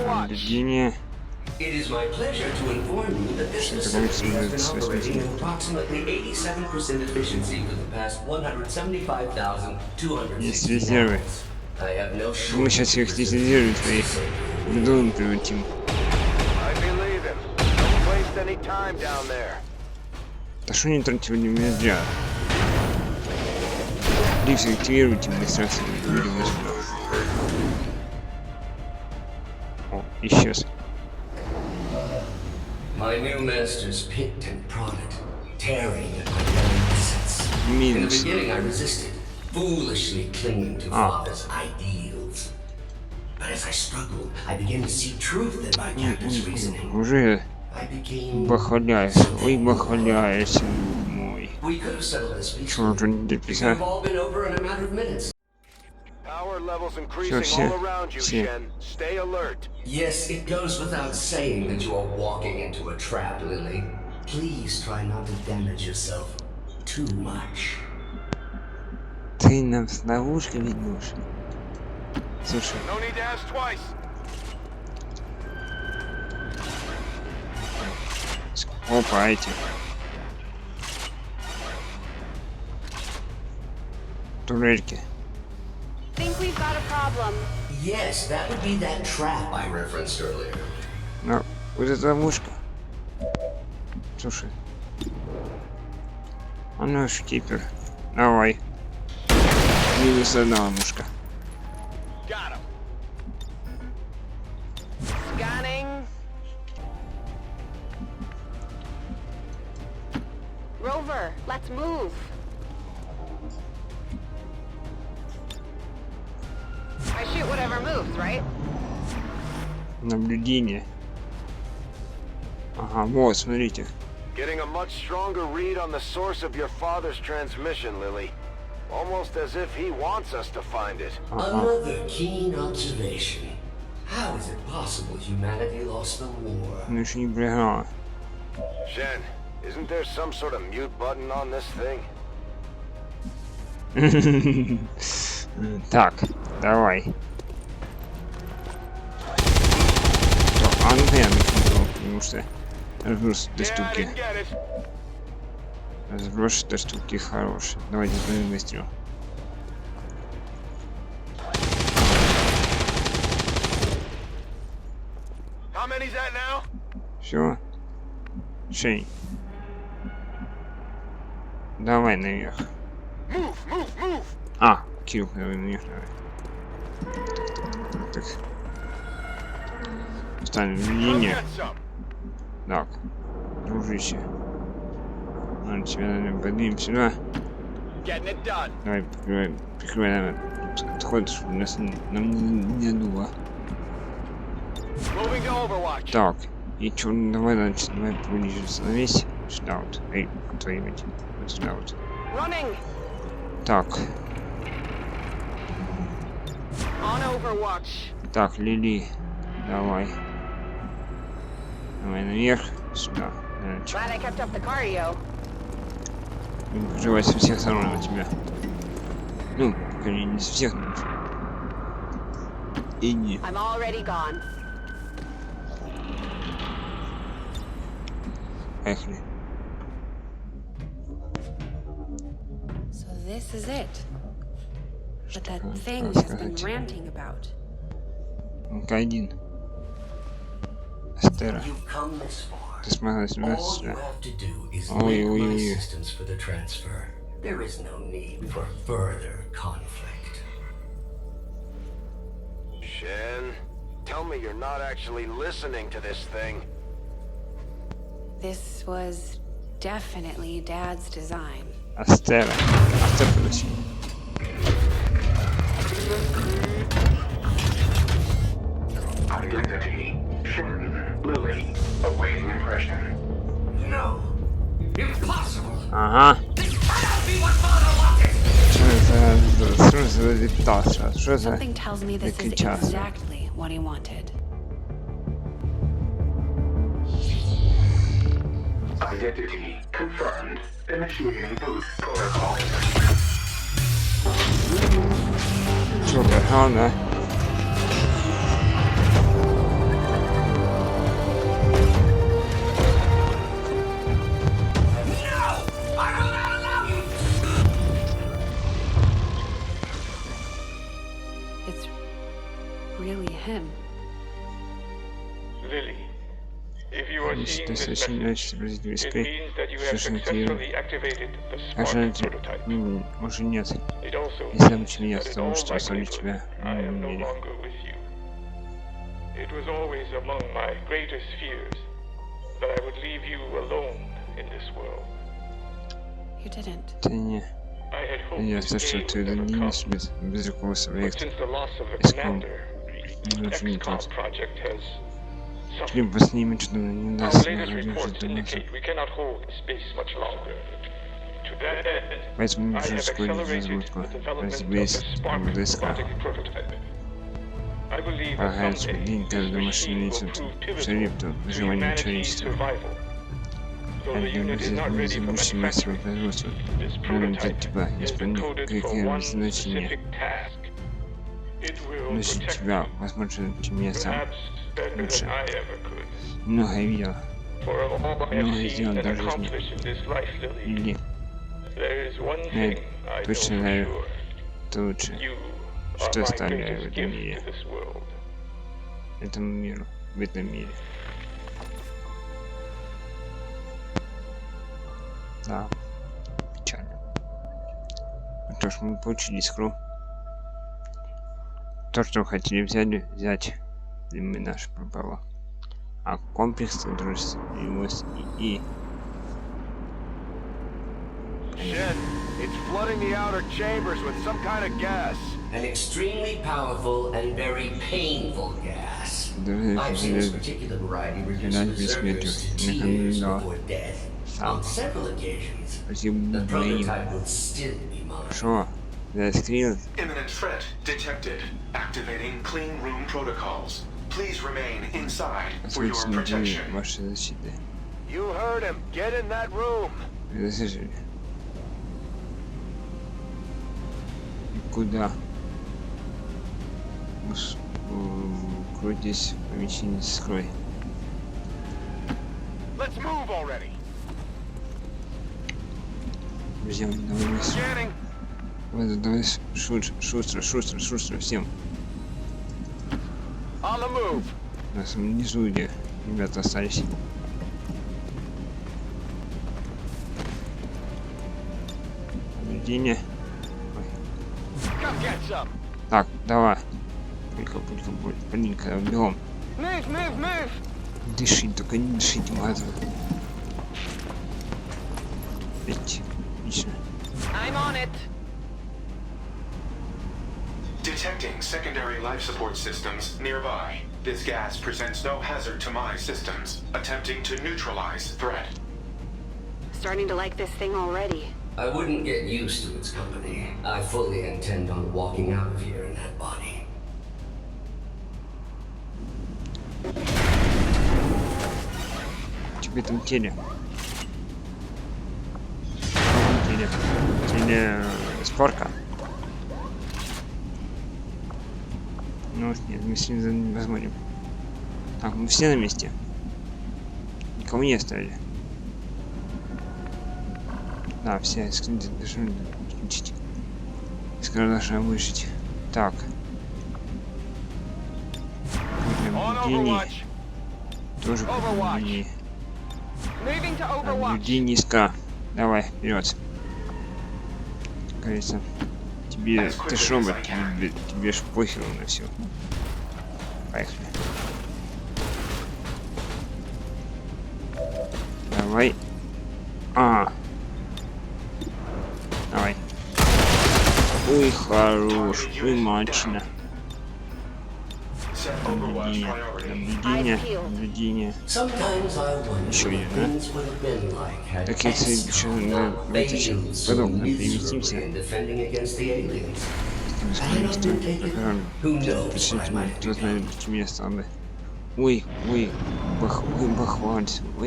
Наблюдение. It is my pleasure to inform you that this facility has been operating at approximately 87% efficiency for the past 175,260 Есть резервы. Мы сейчас их резервируем твои. В дом превратим. Да что не тратите время зря? Лифт активируйте, мы сразу будем возьмем. О, исчез. My new masters picked and prodded, tearing at my reminiscence. In the beginning, I resisted, foolishly clinging to Father's ideals. But as I struggled, I began to see truth in my captor's reasoning. Уже бахваляешься, ой, бахваляешься, мой. Что уже не дописать? Все. Yes, it goes without saying that you are walking into a trap, Lily. Please try not to damage yourself too much. Ты нам с ловушкой ведешь. Слушай. Опа, эти. Турельки. Think we've got a problem. Yes, that would be that trap I referenced earlier. Ну, вот эта ловушка. Слушай. А ну, шкипер. Давай. Минус одна ловушка. Rover, let's move. I shoot whatever moves, right? Наблюдение. Ага, вот, смотрите. Getting a much stronger read on the source of your father's transmission, Lily. Almost as if he wants us to find it. Another keen observation. How is it possible humanity lost the war? Ну еще не проиграла. Shen, isn't there some sort of mute button on this thing? Так, давай. А ну-ка я начну, потому что разброс до штуки. Разброс до штуки хороший. Давайте сделаем выстрел. Все. Шей. Давай наверх. А, Кирилл, давай наверх, давай. Так. Ставим линию. Так, дружище. Ладно, тебя, наверное, поднимем сюда. Давай, прикрывай отход, чтобы нас нам не дуло. Так, и чё, давай дальше, давай поближе становись. Сюда вот, эй, отвоевать. Вот сюда вот. Так. Так, Лили, давай. Давай наверх, сюда. Приживай со всех сторон у тебя. Ну, конечно, не со всех, но... Иди. Поехали. So this is it. What that thing has been ranting about. Ну-ка, один. Астера. Ты смогла сюда. Ой-ой-ой. There is no need for further conflict. Shen, tell me you're not actually listening to this thing. This was definitely Dad's design. Астера. Астера. Identity. Shen. Lily. Awaiting impression. No. Impossible. Ага. Что за диктатор? Что за Something tells me this is exactly what he wanted. Identity confirmed. Initiating boost protocol. Что за да? It's really him. Lily, if you are seeing this message, it means that you have successfully activated the smart prototype. Уже нет. It also Если means бы нет, that in потому all что оставлю likelihood, тебя I am no мире. longer with you. It was always among my greatest fears that I would leave you alone in this world. You didn't. Ты не... I had hoped Я this знаю, что day ты would never донес come. без руководства But проекта. since the loss of the XCOM. commander, the Лучше не XCOM тот. project has suffered. Либо с ними что-то не Our даст, latest но reports indicate we cannot hold space much longer. To that end, поэтому I нужно have ускорить accelerated разработку. the development of the Разберись Spark в ДСК. robotic prototype. I believe that Полагаю, someday день, this когда машина machine will несет prove pivotal шрифту to выживания humanity's человечества. survival. Though the Один unit is not ready for запущен массовое manufacturing, производство. this Но для prototype тебя is есть decoded for какие one значения. specific task. It will Значит, protect тебя, возможно, чем я сам. perhaps better Лучше. than I ever could. Многое видел. For of all I have Многое seen сделал and до жизни. accomplished in this life, Lily, Или there is one я thing I know точно for знаю, sure. что лучше, You что are my оставляю в greatest этом gift мире. to this world. Этому миру. В этом мире. Да. Печально. Ну что ж, мы получили искру. То, что хотели взять. И мы наш пропало. А комплекс дружественности и... Shen, it's flooding the outer chambers with some kind of gas. An extremely powerful and very painful gas. I've seen this particular variety reduce reservists to tears before death. On several occasions, the prototype would still be mine. Шо? Заскрил? Imminent threat detected. Activating clean room protocols. Please remain inside for your protection. Ваши защиты. You heard him. Get in that room. Разрешили. Куда? Крутись, помещение скрой. Let's move already. Друзья, давай шустро всем. On the move. У нас внизу где ребята остались. Наблюдение. Так, давай. Пулька, блинка, бегом. Дыши, только не дышите, мазу. Эти, отлично. I'm on it. Detecting secondary life support systems nearby. This gas presents no hazard to my systems. Attempting to neutralize threat. Starting to like this thing already. I wouldn't get used to its company. I fully intend on walking out of here in that body. Тебе там теле. Спорка. Ну нет, мы с ним не возьмем. Так, мы все на месте. Никого не оставили. Да, все включить. Скоро должна выжить. Так. Наблюдение. Тоже наблюдение. Наблюдение низко. Давай, вперед. Кажется, тебе ты робот, тебе ж похеру на все. Поехали. Давай. Давай. Ой, хорош, вымачено. Наблюдение. Еще один, да? Так если еще вытащим, подобно переместимся. Тут знает место, да? Ой,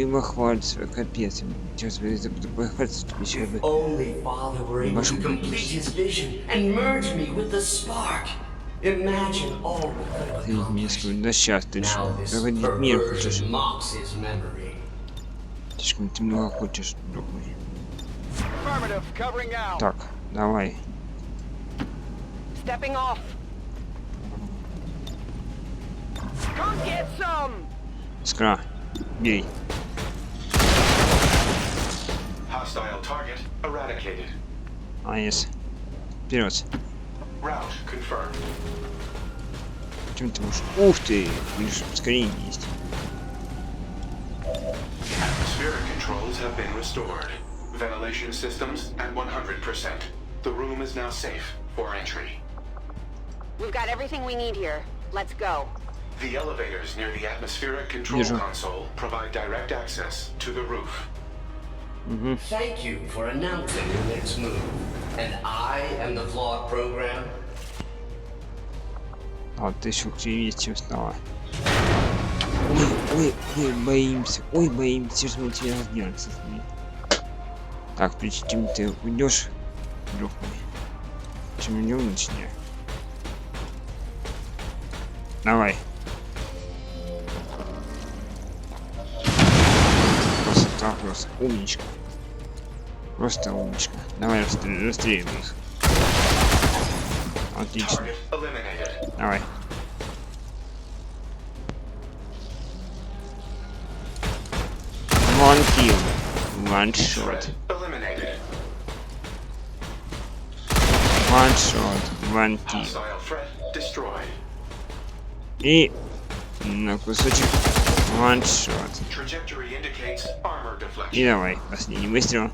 бахвальцево, капец. Сейчас это бахвальцево, еще бы. Башку. Ты мне скажи, да сейчас ты что? Проводить мир хочешь? Слишком ты много хочешь, друг мой. Так, давай. Скра, бей. Yes. Вперед. Чем ты можешь? Ух ты! Видишь, ускорение есть. Atmospheric controls have been restored. Ventilation systems at 100%. The room is now safe for entry. We've got everything we need here. Let's go. The elevators near the atmospheric control console provide direct access to the roof. Thank you for announcing your next move. And I am the flawed program. А ты еще активнее стала. Ой, боимся, что мы тебя сделать. Так, прежде чем ты уйдешь, друг мой, чем идем, начни. Давай. Просто так, просто умничка. Просто умничка. Давай расстреливай их. Отлично. Давай. One kill. One shot. One shot. One kill. И на кусочек. One shot. И давай. Последний выстрел.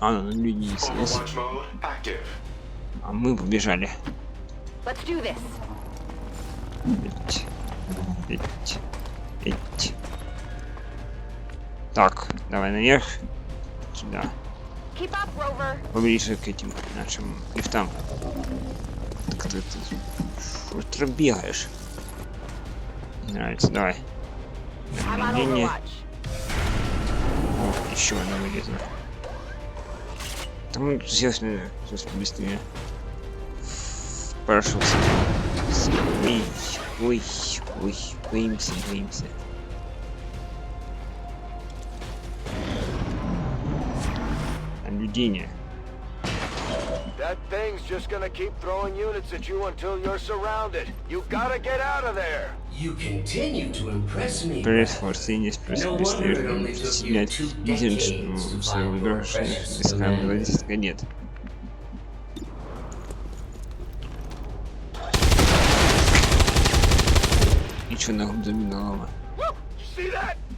На люди здесь. А мы побежали. Так, давай наверх. Сюда. Поближе к этим нашим лифтам. Так ты шустро бегаешь. Не нравится, давай. Наблюдение. О, еще одна вылезла. Там сейчас быстрее. Прошелся. Ой, боимся. Наблюдение. That thing's just gonna keep throwing units at you until you're surrounded. You gotta get out of there. You continue to impress me. Пресс-форсение быстрее снять виден, что своего игрока диска нет. И чё нахуй заминула?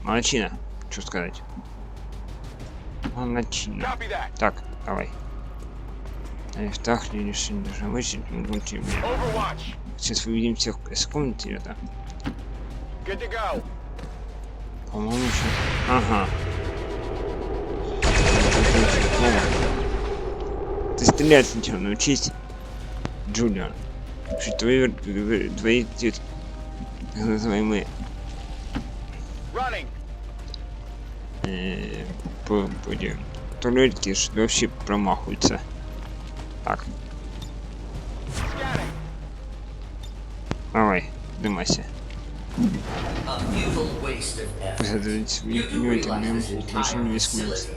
Молодчина, что сказать. начинаю. Так, давай. Так, решили даже вычислить, мы будем. Сейчас выведем всех из комнаты, это. По-моему, сейчас. Ага. Ты стрелять сначала научись, Джулиан. Что твои так называемые турельки, что вообще промахиваются. Так. Давай, дымайся. Больше не рискует.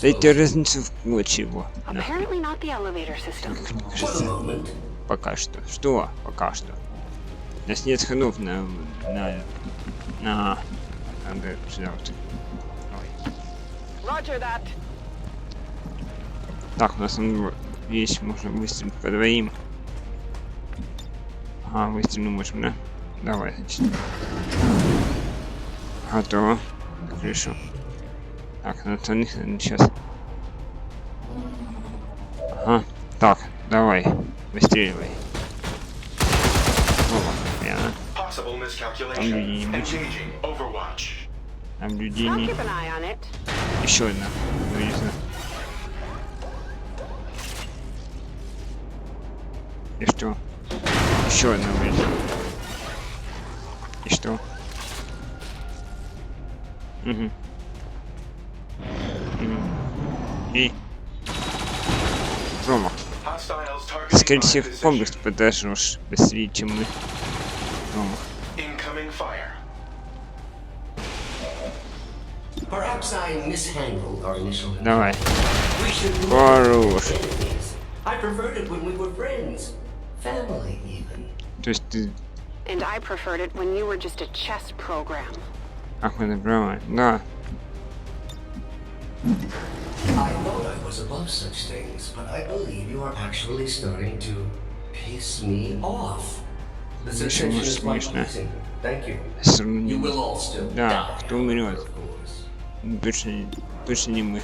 Дайте разницу в ночи его. Да. Пока что. Что? Пока что. У нас нет ходов на сюда вот. Так, у нас есть, можно выстрелить по двоим. Ага, выстрелить можем, да? Давай, значит. Готово. Крышу. Так, на остальных сейчас. Ага. Так, давай. Выстреливай. Там людей не будет. Там людей не... Еще одна. Ну, не знаю. И что? Еще одна будет. И что? Угу. И... Промах. Скорее всего, комплекс подошёшь быстрее, чем мы. Промах. Давай. Хорош. То есть ты... And I preferred it when you were just a chess program. Ах, это права, да. I thought I was above such things, but I believe you are actually starting to piss me off. This attention is quite pleasing. Thank you. You will all still die. Кто умрет? Точно не мы.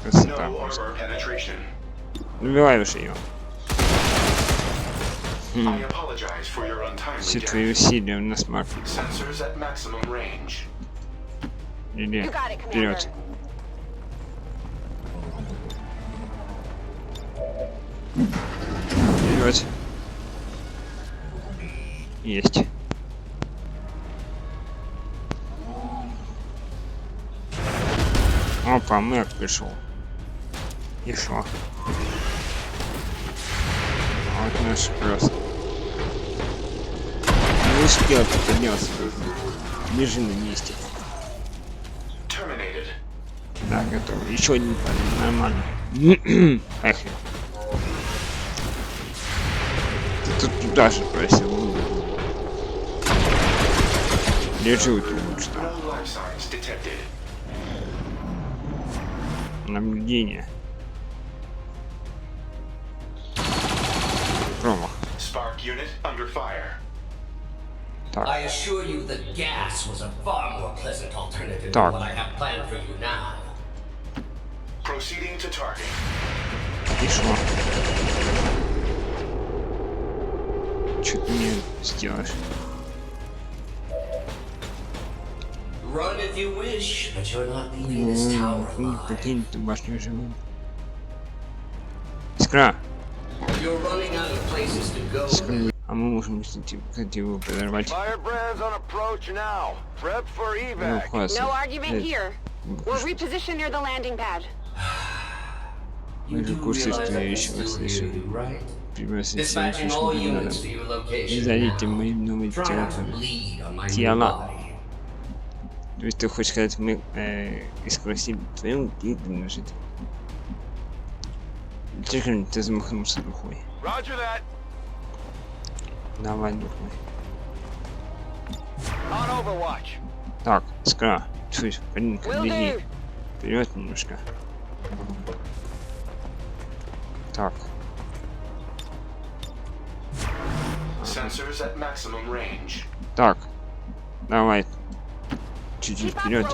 Красота просто. Убивай уж ее. Все твои усилия на смарт. Или вперед. Вперед. Есть. Опа, мэр пришел. И шо? Вот наш просто. Не успел подняться. Лежи на месте. Да, готово. Еще один парень. Нормально. Эх. Ты тут туда же просил. Лежи вот тут что. Наблюдение. Промах. Так. Так. И шо? Чё ты мне сделаешь? Покинь эту башню живым. Искра! А мы можем, кстати, его подорвать. No argument here. We'll reposition near the landing pad. Мы же курсы стоящего слышали. Прибросить все слишком не надо. Не залейте моим новым тела. То есть ты хочешь сказать, мы искросили твоем гибель жить? Чекай, ты замахнулся духой. Давай, духой. Так, Скра, чуть, беги. Вперед немножко. Так. Так, давай. Чуть-чуть вперед.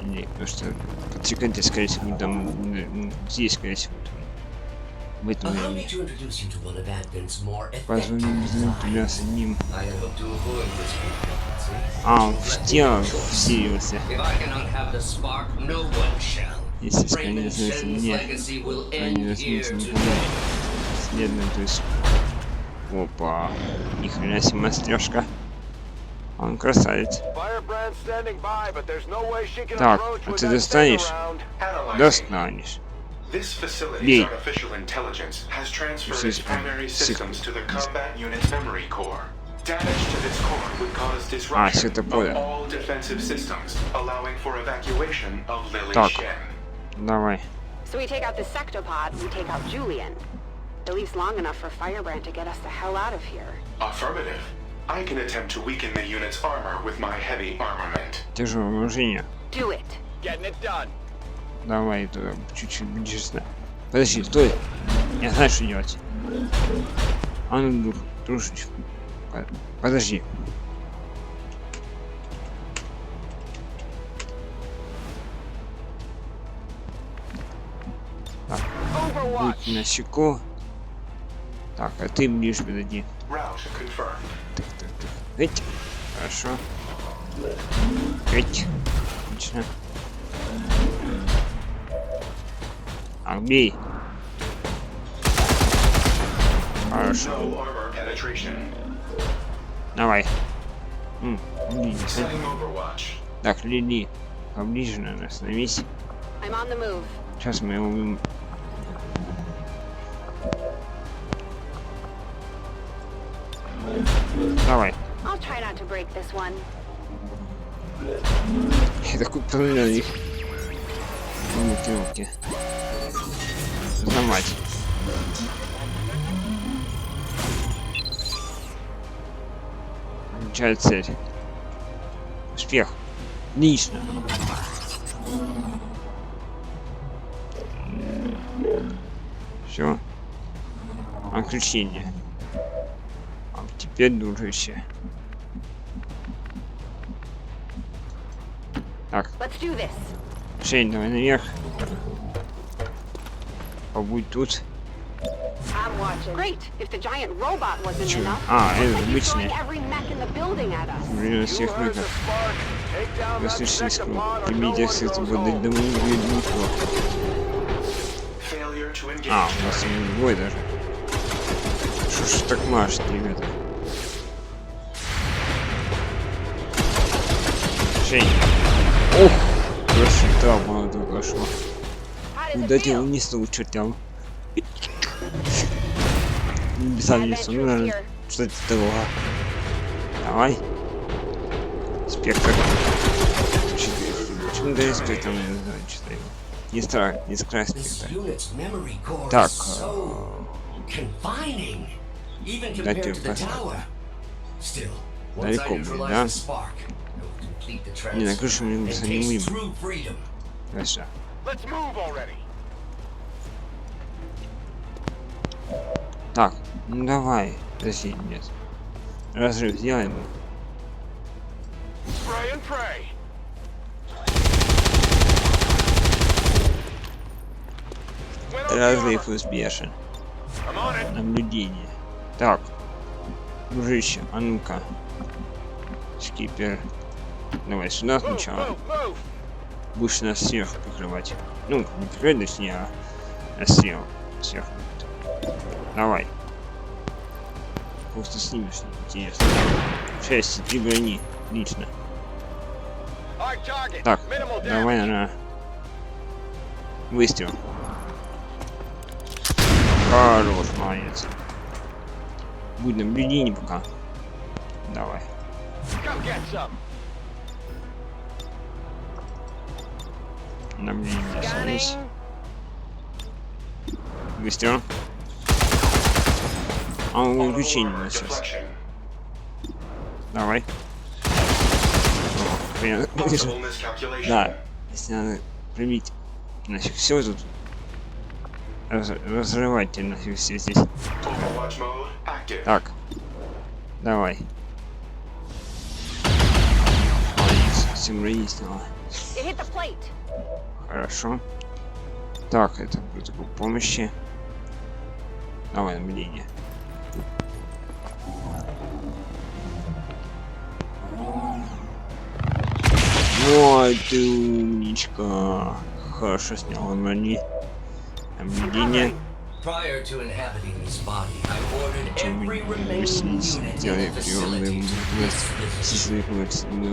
Или потому что подсекайте, скорее всего, там здесь, скорее всего. В этом позвоним для с ним. А, он в тело вселился. Если сканировать мне, они засмутся следно, то есть... Опа, ни хрена себе мастершка. Он красавец. Так, а ты достанешь? Достанешь. This facility's Бей. artificial intelligence has transferred its primary systems to the combat unit's memory core. Damage to this core would cause disruption of all defensive systems, allowing for evacuation of Lily Shen. Давай. So we take out the sectopod, we take out Julian. At least long enough for Firebrand to get us the hell out of here. Affirmative. I can attempt to weaken the unit's armor with my heavy armament. Тяжелое вооружение. Do it. Getting it done. Давай туда чуть-чуть будешь знать. Подожди, стой. Я знаю, что делать. А ну, дружочек. Подожди. Так. Будь на щеку. Так, а ты ближе подойди. Так. Эть. Хорошо. Эть. Отлично. Бей. Хорошо. Давай. Так, Лили. Поближе, наверное, остановись. Сейчас мы его убьем. Давай. Я такой проверяю их. Бутылки. Взломать. Включает цель. Успех. Отлично. Все. Отключение. А теперь дружище. Так. Шейн, давай наверх. Побудь тут. Чё? А, это обычный. Время всех меков. Послушай, примите их, это будет домой не. А, у нас не бой даже. Что ж так машет, ребята? Шейн. Ох! Прошитал, молодой пошло. Дать его не случай, чертям. Написал мне сумму, что это такого. Давай. Спектр. Почему да спектр не называют, читаю. Не страх спектр. Так. Дайте поставить. Далеко будет, да? Не, на крышу мы не будем. Хорошо. Так, ну давай, подожди, нет. Разрыв сделаем. Разрыв успешен. Наблюдение. Так, дружище, а ну-ка. Скипер. Давай сюда сначала. Будешь нас сверху прикрывать. Ну, не прикрывать, точнее, а сверху. Давай. Просто снимешь, интересно. 6, 3 брони. Отлично. Так, давай на выстрел. Хорош, молодец. Будь наблюдение пока. Давай. Наблюдение остались. Выстрел. А он выключение у нас сейчас. Давай. Да, если надо пробить нафиг все тут. Разрывайте нафиг все здесь. Так. Давай. Молодец, 7 брони сняла. It hit the plate. Хорошо. Так, это протокол помощи. Давай наблюдение. Ой, ты умничка. Хорошо снял наблюдение. Prior to inhabiting this body, I ordered every remaining unit in the facility to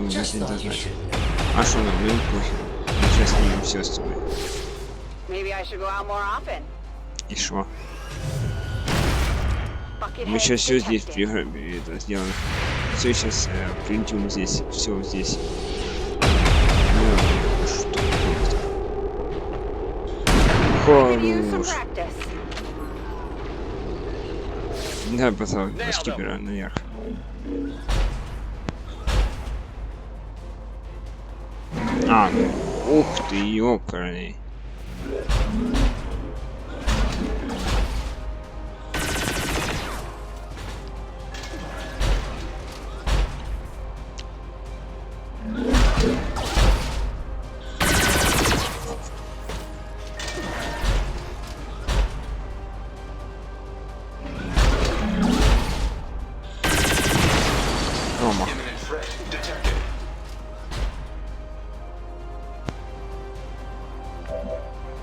just thought you should know. А что нам, блин, похер. Мы сейчас снимем все с тобой. Maybe I should go out more often. И шо? Мы сейчас все здесь это сделаем. Все сейчас принтим здесь, все здесь. Что хорош. Да, пацан, скипера наверх. А, ух ты, ёкарный.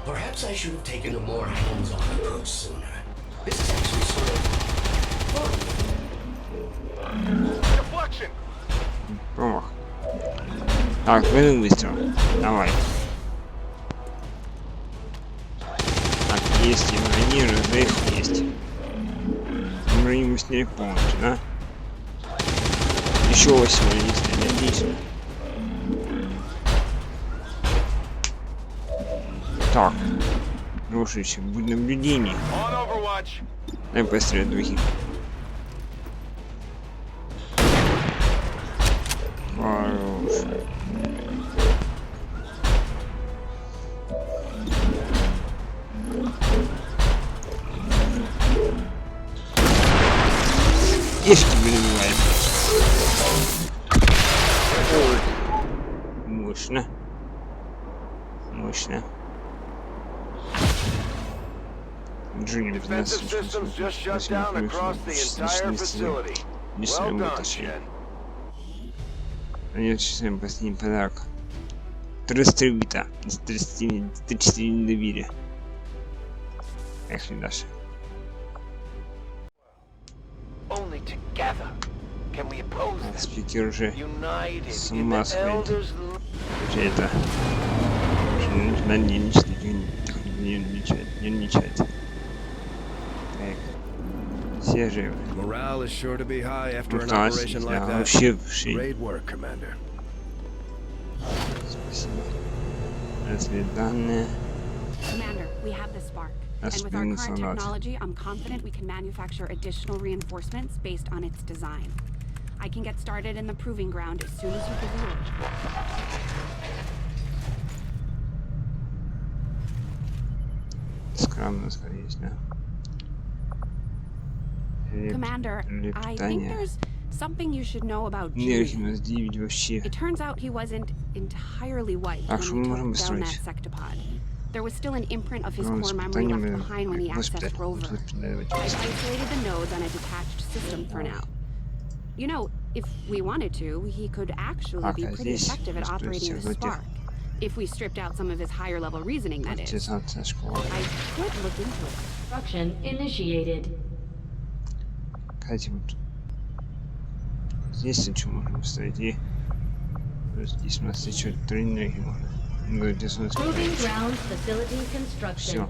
Perhaps I should have taken a more hands-on approach sooner. This is actually sort of Deflection. Промах. Так, выйдем быстро. Давай. Так, есть и брони, разрыв есть. Брони мы сняли полностью, да? Еще 8 есть, отлично. Так, дружище, будь наблюдение. Дай пострелять других. Хорош. Ешки перебиваем. Мощно. Мощно. Defensive systems just shut down across the entire facility. Well done, Jen. Мне сейчас последний подарок. 300 бита. 34 недоверия. Эх, Даша. Only together can we oppose them. Спикер уже с United ума in the сходит. elders' Это... Надо нервничать. Так. Все живы. Morale is sure to be high after an Класс, operation да, like that. вообще вши. Great work, Commander. Спасибо. Разведданные. Commander, we have the spark. And with our current technology, I'm confident we can manufacture additional reinforcements based on its design. I can get started in the proving ground as soon as you give the order. Скрам у нас есть, да? Commander, I think there's something you should know about Julian. It turns out he wasn't entirely white when we took down that sectopod. There was still an imprint of his core memory left behind when he accessed Rover. I've isolated the nodes on a detached system for now. You know, if we wanted to, he could actually be pretty effective at operating the spark. If we stripped out some of his higher level reasoning, that is. I could look into it. Construction initiated. Кстати, вот здесь что можно поставить? И здесь у нас еще 3 энергии можно. Ну, здесь у нас все.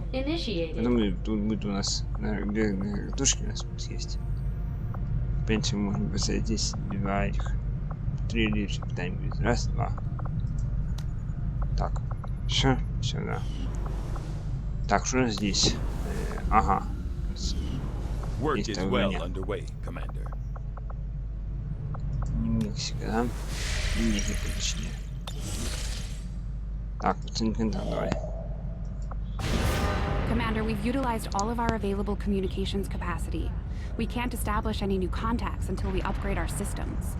Потом тут будет у нас тушки у нас есть. В принципе, можно поставить здесь 2 этих. 3 лишних питания будет. Раз, два. Так, все, сюда. Так, что у нас здесь? Ага. Work is well underway, Commander. Мексика, да? Мехико, точнее. Так, пацаны, давай. Commander, we've utilized all of our available communications capacity. We can't establish any new contacts until we upgrade our systems.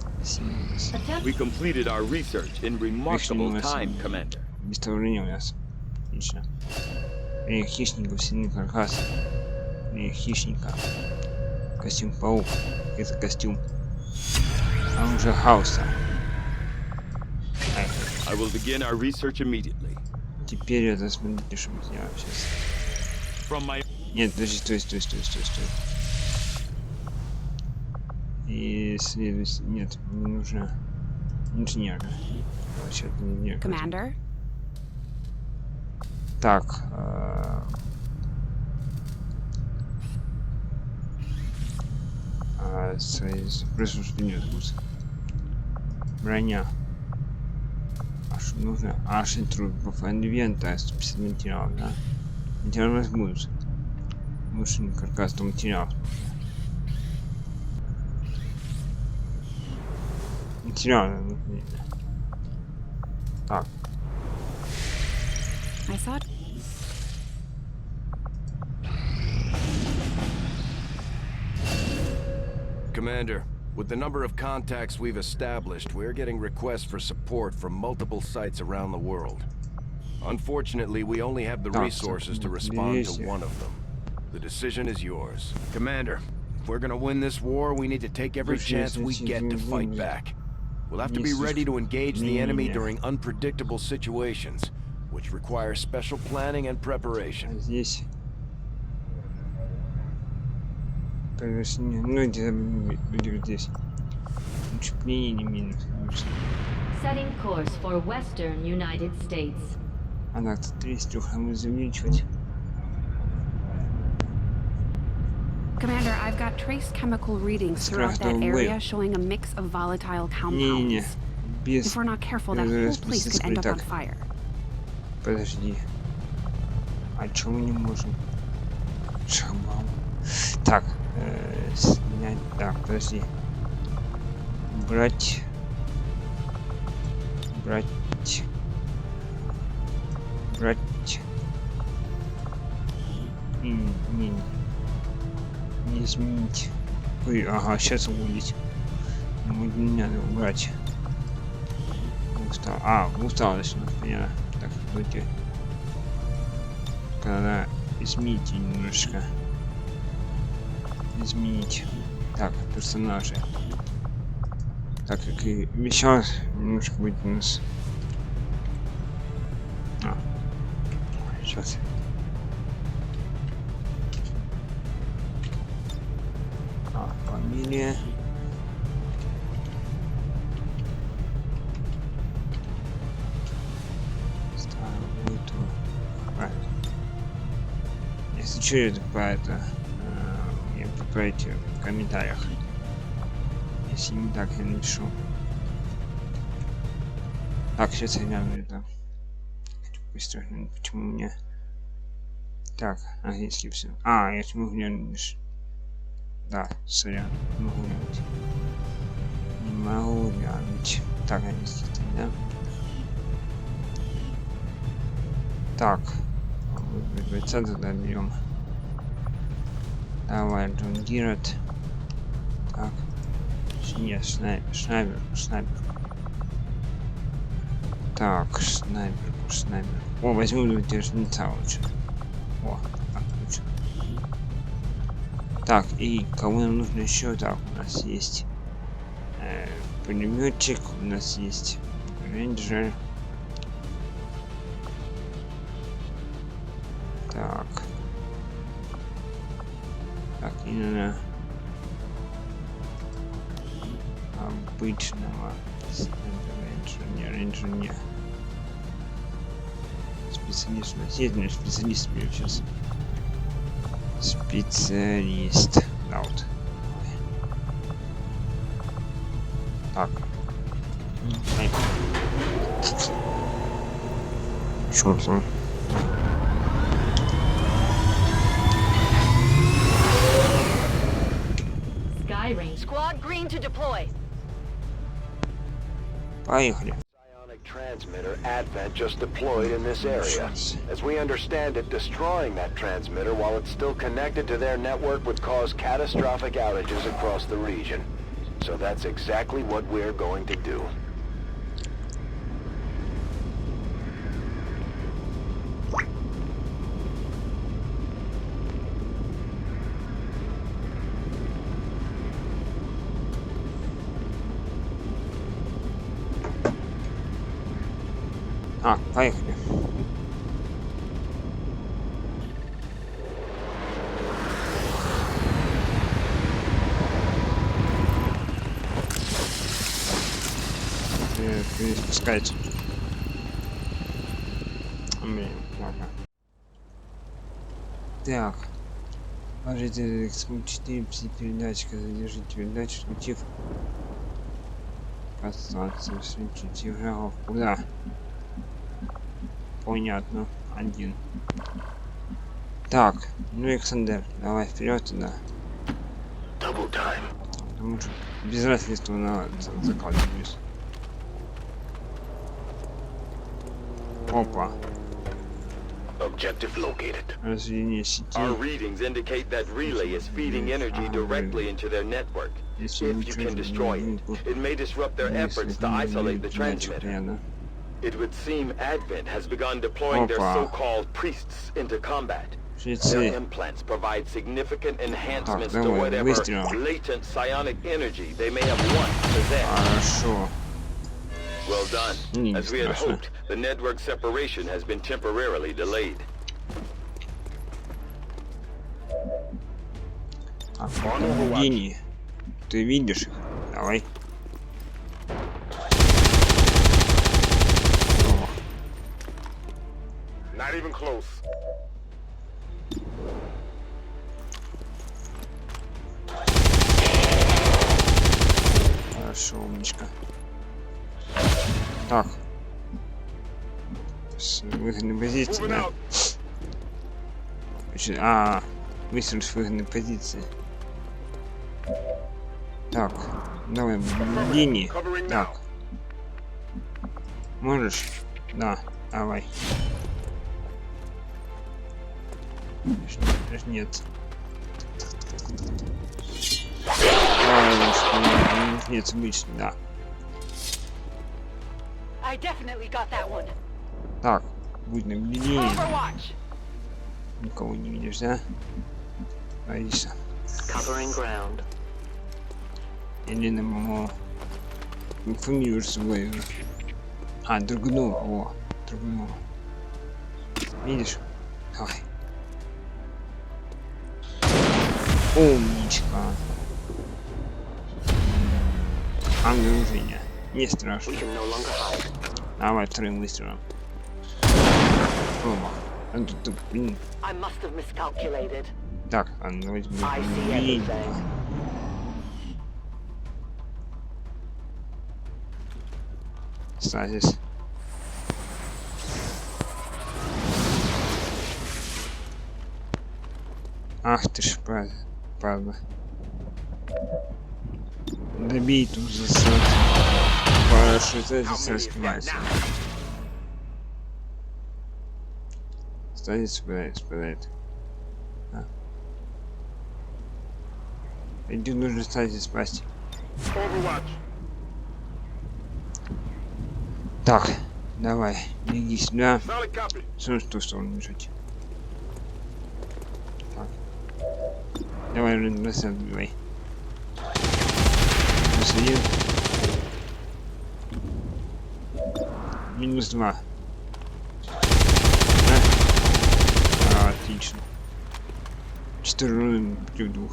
We completed our research in remarkable time, Commander. Месторождение у нас. Отлично. Хищников, сильный каркас. Хищника. Костюм-паук. Это костюм. Оружие хаоса. I will begin our research immediately. Теперь это смотрите, что мы сделаем сейчас. Нет, подожди, стой. И следует... Нет, мне нужно... Инженера. Вообще-то инженер. Commander? Так. Присутствие курса. Броня. А что нужно? Аши трупов, инвента, 150 материалов, да? Материал возьмутся. Лучше каркас, то материалов. Материалы нужны. Так. I thought... Commander, with the number of contacts we've established, we're getting requests for support from multiple sites around the world. Unfortunately, we only have the resources to respond to one of them. The decision is yours. Commander, if we're gonna win this war, we need to take every chance we get to fight back. We'll have to be ready to engage the enemy during unpredictable situations, which require special planning and preparation. Здесь. Ну, где здесь. Учепление не минус. Setting course for Western United States. Она 300 увеличивать. Commander, I've got trace chemical readings throughout that area showing a mix of volatile compounds. If we're not careful, that whole place could end up on fire. Подожди. А чё мы не можем? Шамал. Так. Снять. Так, подожди. Брать. Не изменить. Ой, ага, сейчас убить. Не надо убрать. Усталость, понятно. Так, давайте. Когда измените немножко. Изменить. Так, персонажи. Так, как и обещал, немножко будет у нас. Сейчас. Фамилия. Если что, это по это, мне поправите в комментариях. Если не так, я напишу. Так, сейчас я гляну это. Быстро, почему у меня... Так, английский все. Я смогу глянуть. Да, сорян, не могу глянуть. Не могу глянуть. Так, английский, да? Так. 20 тогда берем. Давай, Джон Дирет. Так. Нет, снайпер. Так, снайпер. О, возьму держница лучше. О, так, лучше. Так, и кому нам нужно еще? Так, у нас есть пулеметчик, у нас есть рейнджер. Так, именно обычного рейнджера. Специалист у нас есть, но специалист берем сейчас. Специалист. Да, вот. Так. Чё там? Squad green to deploy. Поехали. transmitter Advent just deployed in this area. As we understand it, destroying that transmitter while it's still connected to their network would cause catastrophic outages across the region. So that's exactly what we're going to do. Поехали. Спускайте. Блин, ладно. Так. Положите XCOM 4, передатчика, задержите передачу, включив. Касаться, включите врагов. Куда? Понятно. Один. Так, ну Александр, давай вперед туда. Потому что без разницы на закладываюсь. Опа. Objective located. Разведение сети. Our readings indicate that relay is feeding energy directly into their network. If you can destroy it, it may disrupt their efforts to isolate the transmitter. It would seem Advent has begun deploying their so-called priests into combat. Their implants provide significant enhancements to whatever latent psionic energy they may have once possessed. Well done. As we had hoped, the network separation has been temporarily delayed. Гений. Ты видишь их? Давай. Not even close. Хорошо, умничка. Так. С выгодной позиции, да? Выстрел с выгодной позиции. Так, давай, гений. Так. Можешь? Да, давай. Нет. Нет, обычно, да. Так, будь наблюдение. Никого не видишь, да? Боишься. Елена, по-моему, фамилию с собой. Другного. О, другого. Видишь? Давай. Умничка. Обнаружение. Не страшно. Давай вторым выстрелом. Оба. Тут, блин. Так, давайте будем. Стазис. Ах ты ж, падла. Добей ту засадку. Хорошо, стазис раскрывается. Стазис спадает. Иди, нужно стазис спасти. Так, давай, беги сюда. Что в ту сторону бежать? Так. Давай, рассадывай. Плюс 1. Минус 2. Отлично. 4 руны против 2.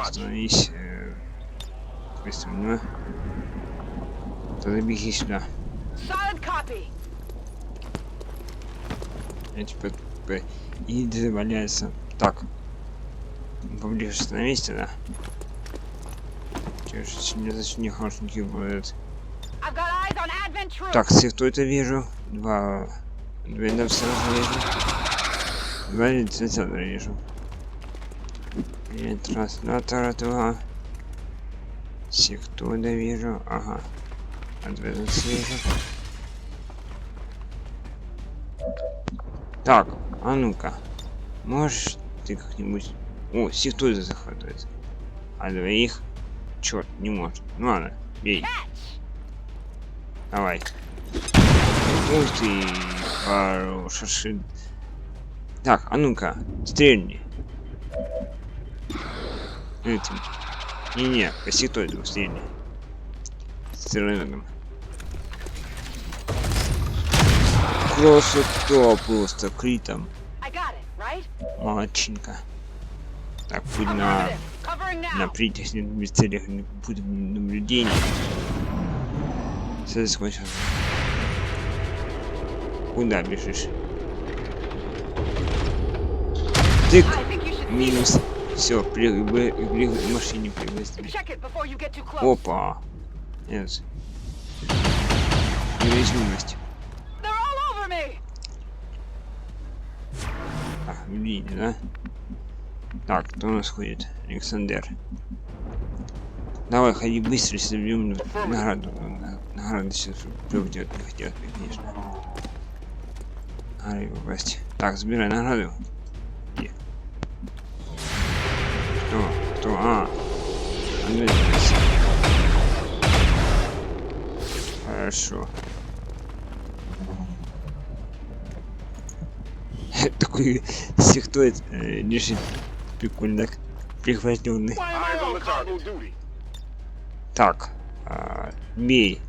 Остановись. Быстро, тогда беги сюда. Я теперь и заваляется. Так. Поближе остановись, да? Значит, нехорошенький будет. Так, кто это вижу? Два сразу вижу. Два ретрансатора вижу. Транслятора 2. Сектода вижу. Ага. Адвенс вижу. Так, а ну-ка. Можешь ты как-нибудь... О, сихтой захватывается. А двоих... Черт, не может. Ну ладно, бей. Давай. Ух ты, хороший. Так, а ну-ка, стрельни. Этим. Не-не, косятой двух стрельни. Стрельным. Красота просто, критом. Молодчинка. Так, будь на притяжных бесцельных наблюдений. Сейчас. Куда бежишь? Тык! Минус. Все, в машине пригласили. Опа! Нет. Неуязвимость. Так, видите, да? Так, кто у нас ходит? Александр. Давай, ходи быстро, соберем награду. Награду сейчас придет, не хотят, конечно. Ай, попасть. Так, забирай награду. Где? Кто? А! Хорошо. Такой сихтой лежит. Прикольно. Прихваченный. Так. Бей.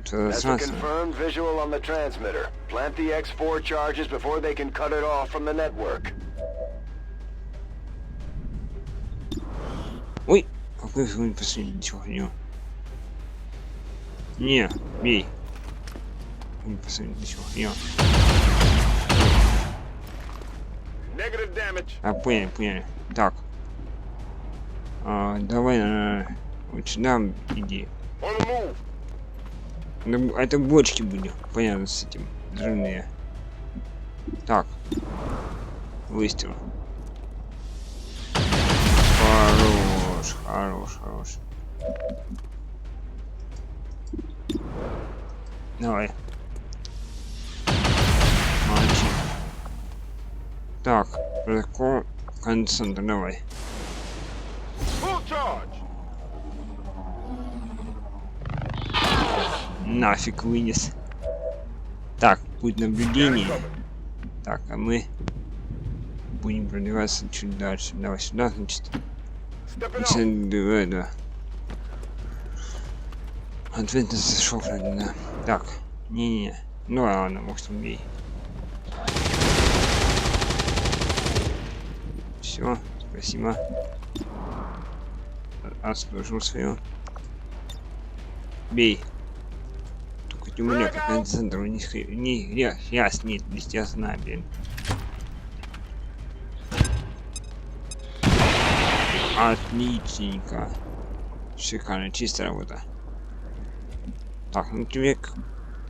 That's a confirmed visual on the transmitter. Plant the X4 charges before they can cut it off from the network. Ой, какой вы последний чё? Не, бей. Не последний чё? А, понял. Так. Давай, вот сюда иди. Это бочки были, понятно, с этим взрывные. Так. Выстрел. Хорош. Давай. Молодцы. Так, протокол концентр, давай. Нафиг вынес. Так, путь наблюдения. Так, а мы будем продвигаться чуть дальше. Давай сюда, значит. Да. Ответственность зашел, да. Так, не. Ну ладно, может убей. Все, спасибо. Отслужил свое. Бей. Только у меня как концентр не яс нет, без тебя знаю, блин. Отличненько. Шикарно, чистая работа. Так, ну тебе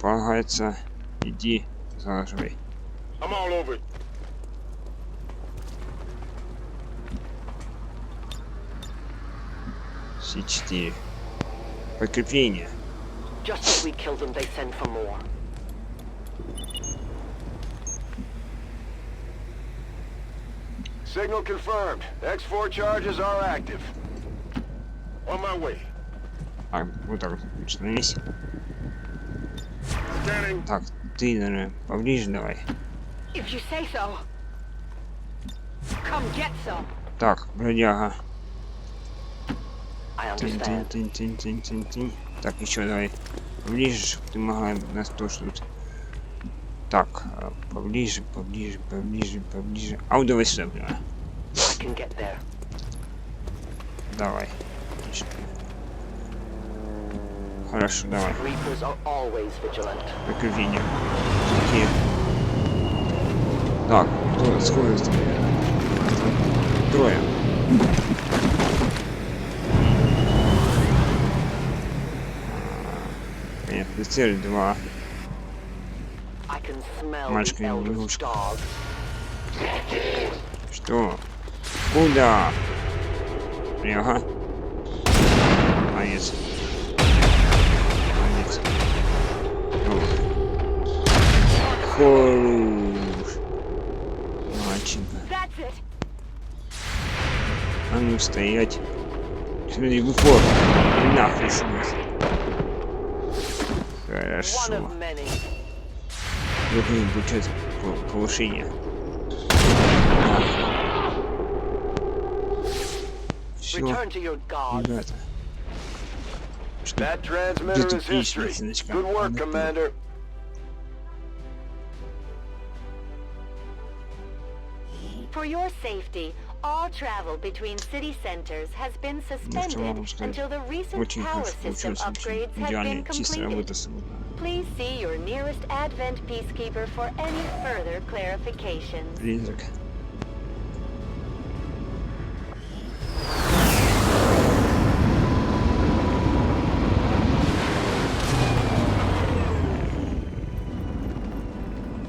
полагается, иди, залаживай. C4. Подкрепление. Just as we kill them, they send for more. Signal confirmed. X4 charges are active. On my way. Так, вот так вот становись. Так, ты, наверное, поближе давай. If you say so. Come get some. Так, бродяга. I understand. Так, еще давай поближе, чтобы ты могла нас тоже тут. Так, поближе. А вот давай сюда, прямо. Давай. Отлично. Хорошо, давай. Прикрывение. Окей. Так, кто скорость? Трое. Понятно, цель 2. Мальчика и девушка. Что? Куда? Ага. Молодец. Хорош. А ну стоять. Смотри, в упор. Нахуй снес. Хорошо. Должен получать повышение. Все, ребята. That transmitter is history. Good work, Commander. For your safety, all travel between city centers has been suspended until the recent power system upgrades have been completed. Please see your nearest Advent Peacekeeper for any further clarification.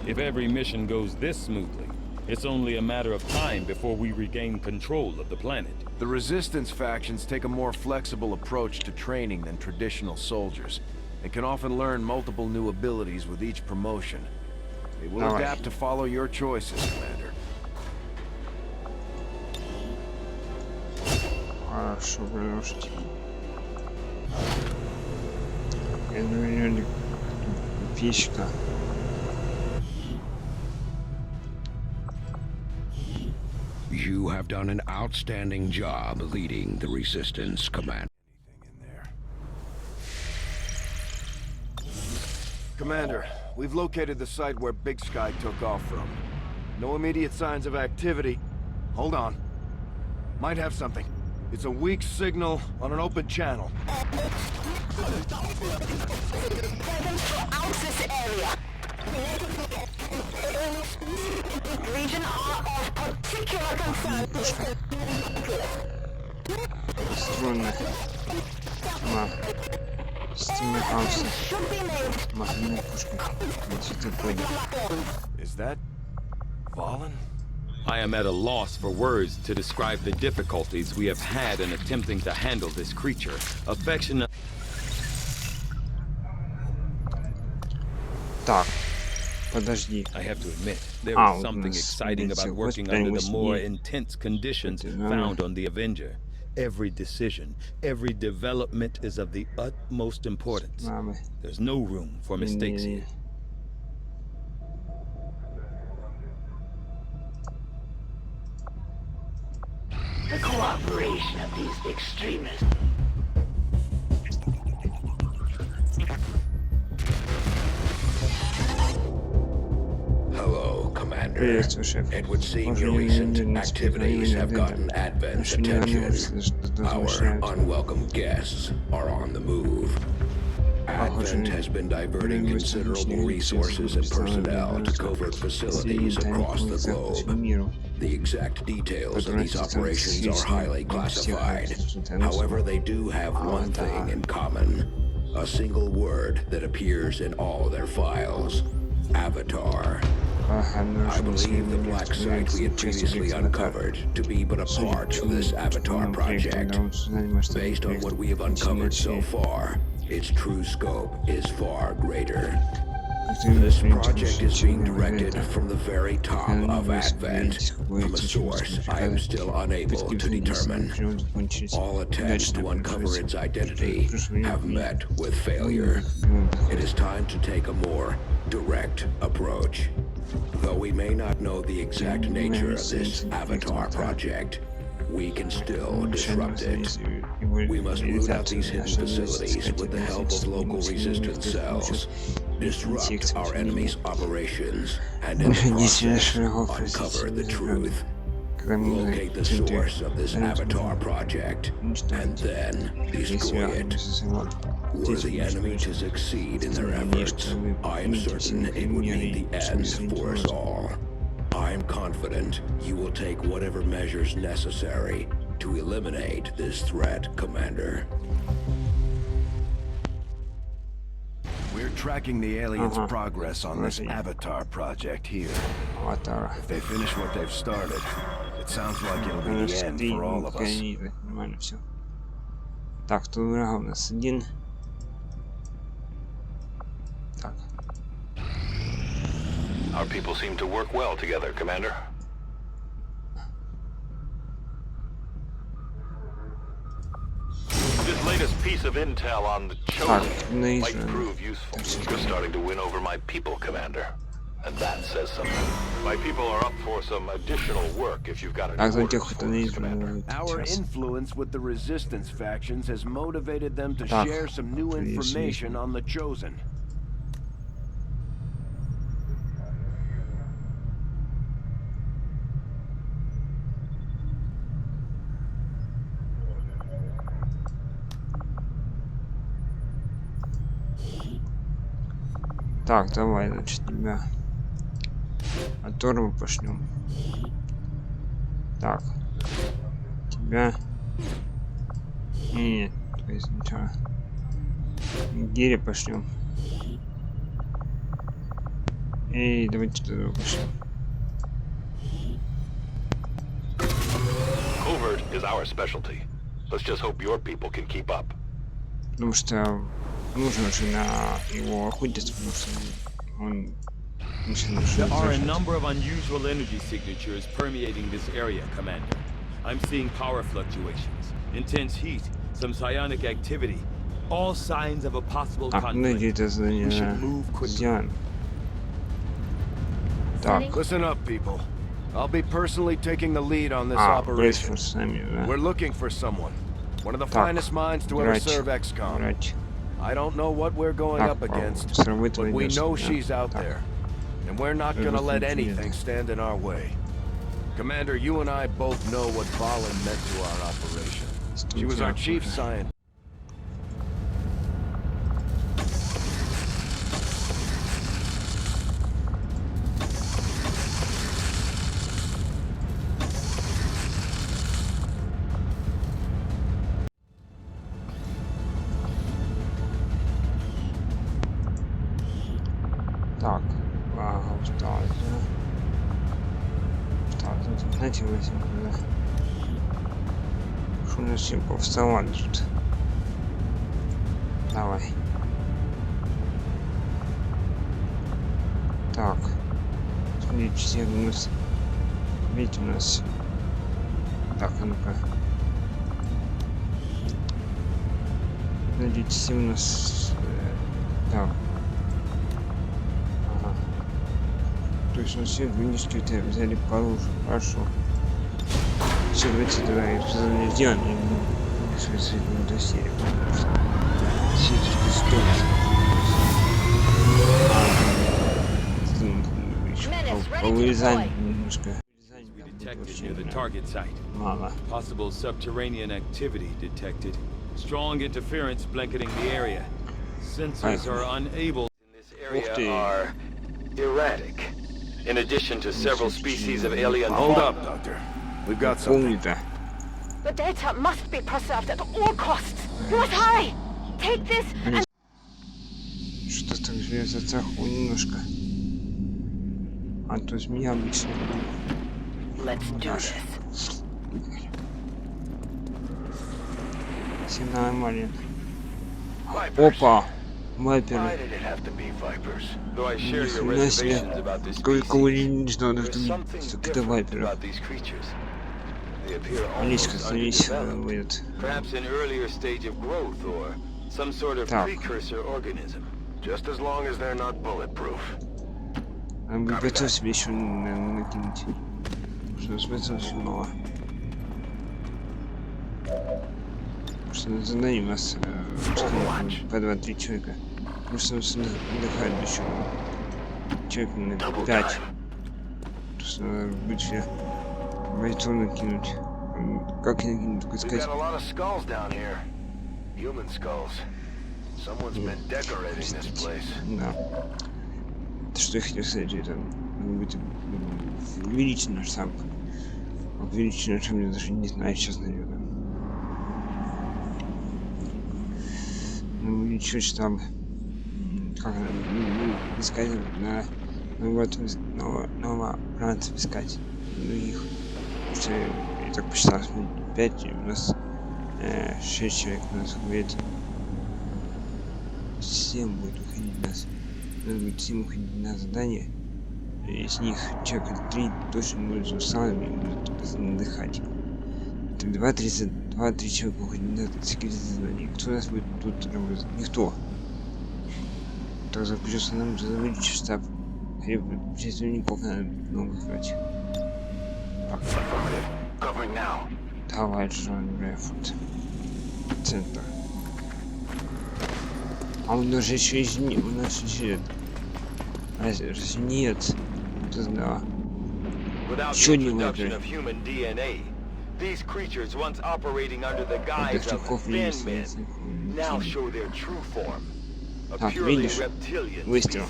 If every mission goes this smoothly, it's only a matter of time before we regain control of the planet. The Resistance factions take a more flexible approach to training than traditional soldiers, and can often learn multiple new abilities with each promotion. They will adapt to follow your choices, Commander. Хорошо, бросьте. Печка. You have done an outstanding job leading the Resistance, Commander. Commander, we've located the site where Big Sky took off from. No immediate signs of activity. Hold on. Might have something. It's a weak signal on an open channel. Region are of particular concern. Струнно. Стимы хаоса. Маховая пушка. Is that Valen? I am at a loss for words to describe the difficulties we have had in attempting to handle this creature. Affectionate. Так. Подожди. I have to admit, there is something exciting about working under the more intense conditions found on the Avenger. Every decision, every development is of the utmost importance. There's no room for mistakes here. The cooperation of these extremists. Hello, Commander. It would seem your recent activities have gotten Advent's attention. Our unwelcome guests are on the move. Advent has been diverting considerable resources and personnel to covert facilities across the globe. The exact details of these operations are highly classified. However, they do have one thing in common. A single word that appears in all their files. Avatar. I believe the black site we had previously uncovered to be but a part of this Avatar project. Based on what we have uncovered so far, its true scope is far greater. This project is being directed from the very top of Advent, from a source I am still unable to determine. All attempts to uncover its identity have met with failure. It is time to take a more direct approach. Though we may not know the exact nature of this Avatar project, we can still disrupt it. We must root out these hidden facilities with the help of local resistance cells, disrupt our enemy's operations, and in the process, uncover the truth. Locate the source of this Avatar project, and then destroy it. Were the enemy to succeed in their efforts, I am certain it would mean the end for us all. I am confident you will take whatever measures necessary to eliminate this threat, Commander. We're tracking the aliens' progress on this Avatar project here. If they finish what they've started, it sounds like it'll be the end for all of us. Нормально все. Так, тут врага у нас один. Так. Our people seem to work well together, Commander. piece of intel on the Chosen might prove useful. You're starting to win over my people, Commander. And that says something. My people are up for some additional work if you've got any orders for us, Commander. Our influence with the resistance factions has motivated them to share some new information on the Chosen. Так, давай, значит, тебя оторву пошлем. Так. Тебя. Нет, то есть ничего. Гири пошлем. Эй, давайте туда пошлем. Covert is our specialty. Let's just hope your people can keep up. Потому что нужно же на его охотиться, потому что он There are a number of unusual energy signatures permeating this area, Commander. I'm seeing power fluctuations, intense heat, some psionic activity, all signs of a possible conflict. We should move quickly. Listen up, people. I'll be personally taking the lead on this operation. We're looking for someone. One of the finest minds to ever serve XCOM. I don't know what we're going up against, but we know she's out there. And we're not gonna let anything stand in our way. Commander, you and I both know what Balin meant to our operation. She was our chief scientist. Так, усталость, да? Усталость, знаете, возьмем, да? Что у нас все повставали тут? Давай. Так. Смотрите, все у нас... Видите, у нас... Так, а ну-ка. Смотрите, все у нас... Так. То есть на все вынести это взяли получше. Хорошо. Все, давайте давай сделаем эту серию. Повылезаем немножко. Мало. Possible subterranean activity detected. Strong interference blanketing the area. Sensors are unable in this area are erratic. In addition to several species of alien... Hold up, Doctor. We've got something. The data must be preserved at all costs. You must hurry. Take this and... Что так же зацахло немножко. А то есть меня обычно... Let's do this. Все нормально. Опа! Вайперы. Нифига себе. Кого не ждал, это вайперы. Алиска, смотрись, выйдет. Так. А вы готовы себе еще накинуть? Что смысла очень мало. Что задание у нас по 2-3 человека. Просто отдыхает еще человек на 5. Просто надо будет все бойцов накинуть. Как я накину, только сказать. Да. Это что я хотел сказать, это будет увеличить наш сам. Увеличить наш сам, я даже не знаю, сейчас, наверное. Увеличить штаб. Как искать нового бранца искать других. Потому что я так посчитал, 5, и у нас 6 человек у нас говорит. 7 будет уходить нас. Надо будет 7 уходить на задание. Из них человека 3 точно будут усталыми и будут отдыхать. 2-3 человека уходит на секретное. Кто нас будет тут работать? Никто. Так придется нам заводить штаб. Призывников надо много играть. Давай, Джон Рефорд. Центр. А у нас же еще есть... У нас еще... Разве нет? Ты знала. Еще не вайперы. These creatures, once operating under the guise of thin men, now show their true form. A purely reptilian species.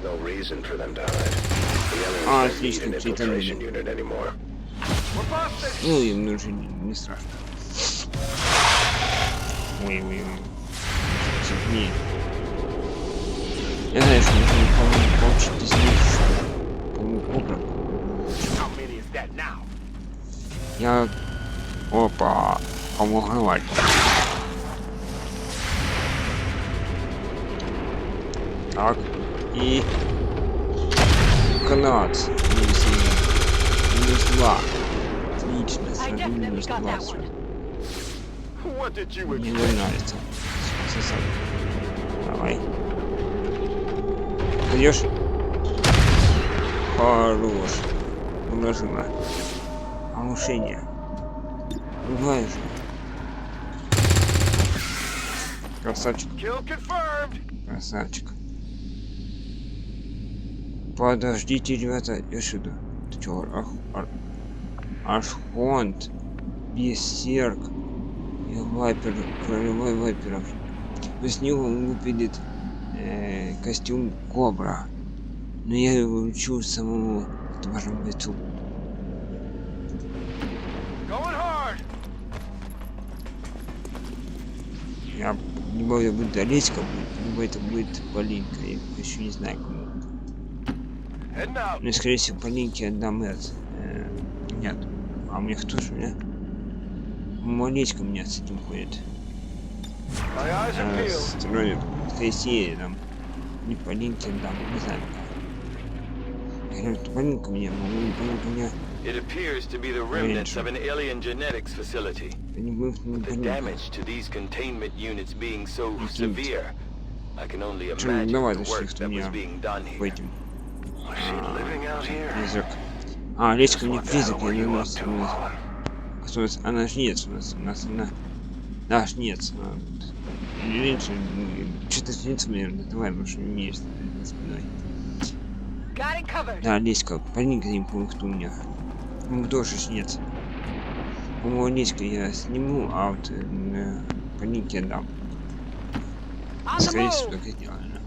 No reason for them to hide. The enemy's not an infiltration unit anymore. Ну, им уже не страшно. Ой. Не. Я знаю, что нужно получить из них, по-моему, кобра. Я... Опа! Помогать. Так. И... Канад. Минус 2. Отлично. Сразу минус 2. Мне не нравится. Давай. Пойдешь? Хорош. Умножила. Оглушение. Убиваешь. Красавчик. Красавчик. Подождите, ребята, я сюда. Ты чё, Архонт, Берсерк и вайпер, королевой вайперов. С него выпадет костюм Кобра. Но я его учу самому вашему бойцу. Я либо это будет Олеська, либо это будет Полинка. Я еще не знаю кому. Но скорее всего Полинке отдам этот. Нет. А мне кто же меня? Олеська у меня с этим ходит. Строит Хейсея там. Не Полинке отдам, не знаю. Я говорю, что Полинка мне, Полинка меня. It appears to be the remnants of an alien genetics facility. With the damage to these containment units being so severe, I can only imagine the work that was being done here. Was she living out here? А, Лечка мне призрак, я не знаю. Она жнец у нас она... Да, жнец. Что-то жнец, наверное, давай, потому что у меня есть за спиной. Да, Леська, Полинка не помню, кто у меня. Ну, тоже жнец. По-моему, Леська я сниму, а вот Полинке отдам. Скорее всего, так и сделано.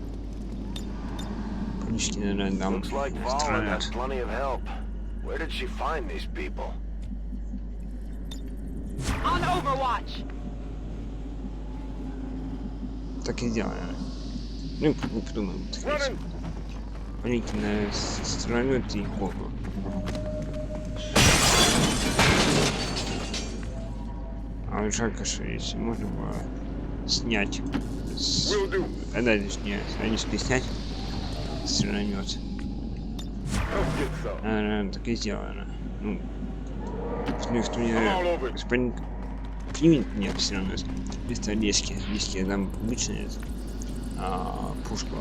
Полинке, наверное, отдам. Where did she find these people? On Overwatch. Так и сделано. Ну, подумаем. Полинки на сторону и голову. А жалко, что если можно было снять. Да, точнее, страничкой снять. Страномет. Так и сделано. Ну, что мне господин примет меня все равно вместо лески. Лески там обычная пушка,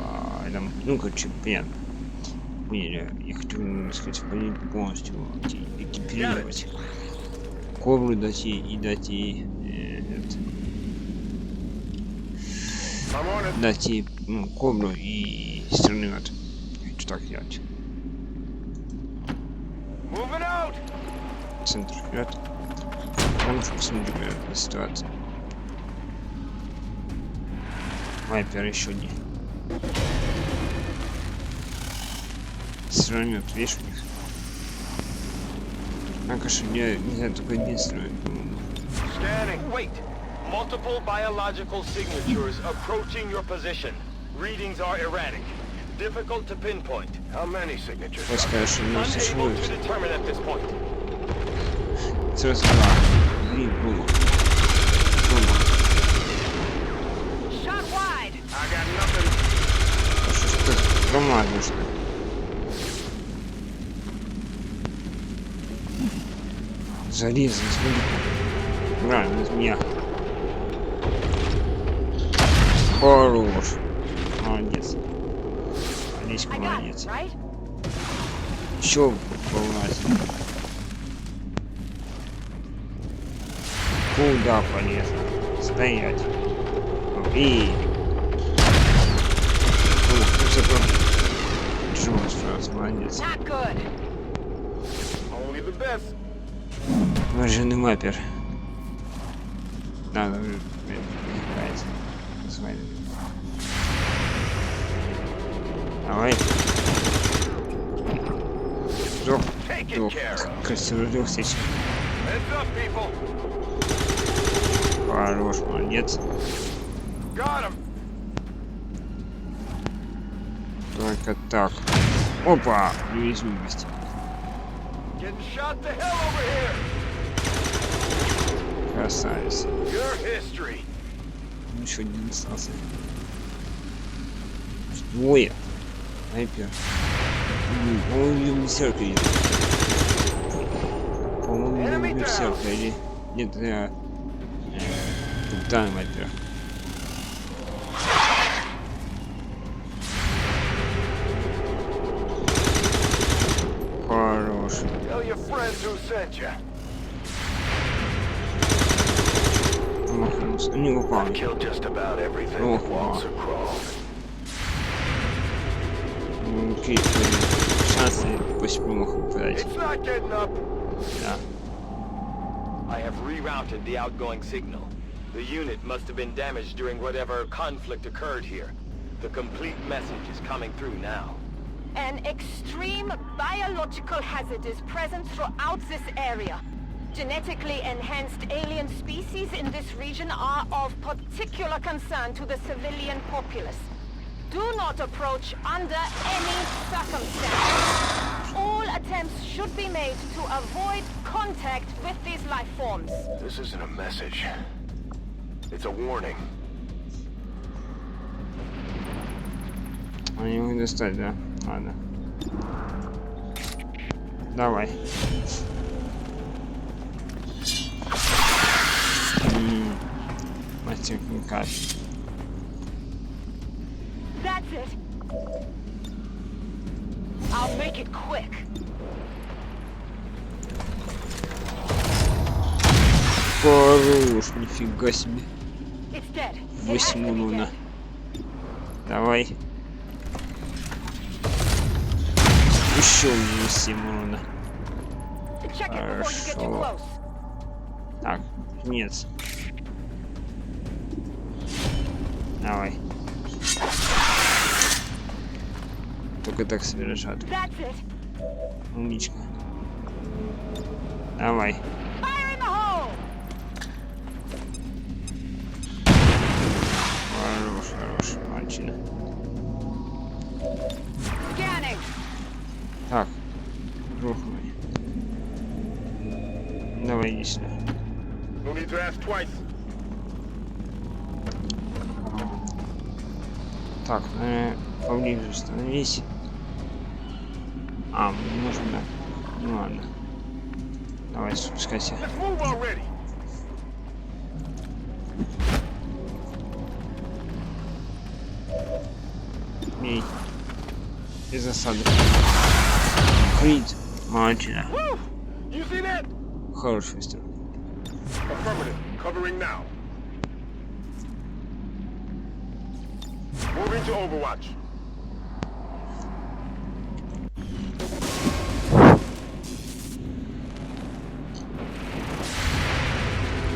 там, ну короче, понятно. Поняли, я хочу, так сказать, полностью экипировать. Кобру дать ей и дать ей дать ей кобру и стержнемет. Хочу так делать. Центр вперед. Потому что посмотрим на ситуацию. Вайпер еще не. Стержнемет, видишь у них. Конечно, нельзя только единственное, по-моему. Wait. Multiple biological signatures approaching your position. Readings are erratic. Difficult to pinpoint. How many signatures? Unable to determine at this point. Сразу два. Блин, было. Shot wide. I got nothing. Что громадно, что ли? Залезли, смотри. Правильно, змея. Хорош. Молодец. Олечка, молодец. Еще полнать. Куда полезно? Стоять. И... Молодец. Важный маппер. Надо давай. Красиво встреча. Хорош, молодец. Только так. Опа! Уязвимость. Красавец. Еще один остался. Двое. Вайпер. По-моему, берсерка идет. По-моему, берсерка или... Нет, это... Капитан Вайпер. Хорош. Не упал. Окей, шансы пусть промаху подать. Да. I have rerouted the outgoing signal. The unit must have been damaged during whatever conflict occurred here. The complete message is coming through now. An extreme biological hazard is present throughout this area. Genetically enhanced alien species in this region are of particular concern to the civilian populace. Do not approach under any circumstances. All attempts should be made to avoid contact with these life forms. This isn't a message. It's a warning. Они могут достать, да? Ладно. Давай. Мастер коммуникации. That's it. I'll make it quick. Хорош, нифига себе. 8 урона. Давай. Еще минус 7 урона. Хорошо. Так, нет. Давай. Только так совершат. Умничка. Давай. Хорош, хорош, мальчина. Так, друг мой. Давай иди сюда. Так, поближе становись. А, можно, да. Ну ладно. Давай, спускайся. Бей. Без засады. Крит. Молодчина. Хороший выстрел. Moving to Overwatch.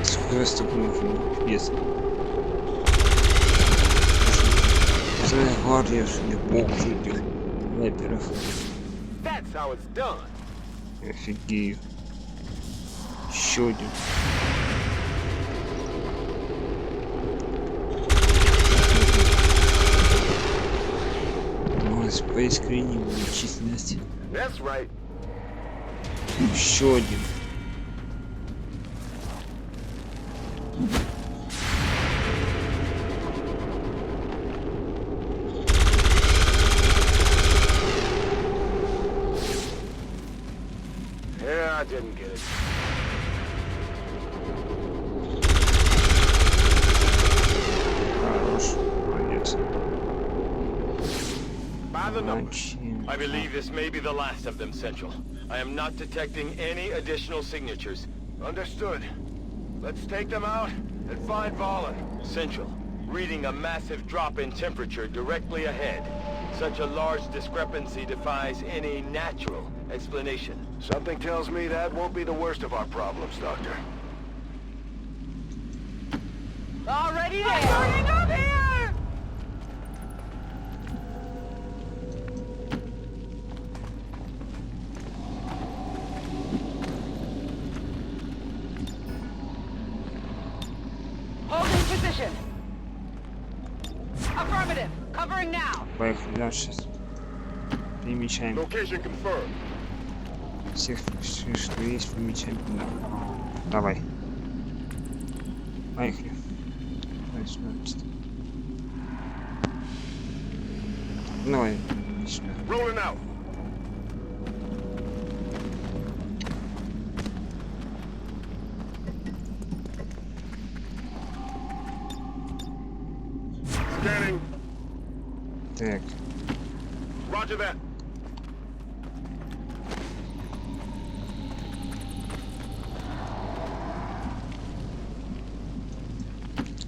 Скорость нужно без. Гвардия или бог этих вайперов. Офигею. Еще один. Поискреним численности. Еще один. the numbers. I believe this may be the last of them, Central. I am not detecting any additional signatures. Understood. Let's take them out and find Valen. Central, reading a massive drop in temperature directly ahead. Such a large discrepancy defies any natural explanation. Something tells me that won't be the worst of our problems, Doctor. Already there! Going up here! Holding position. Affirmative. Covering now. Поехали дальше. Примечаем. Location confirmed. Всех, что есть, примечаем. Да. Давай. Поехали. Давай. Rolling out. Scanning. Так. Roger that.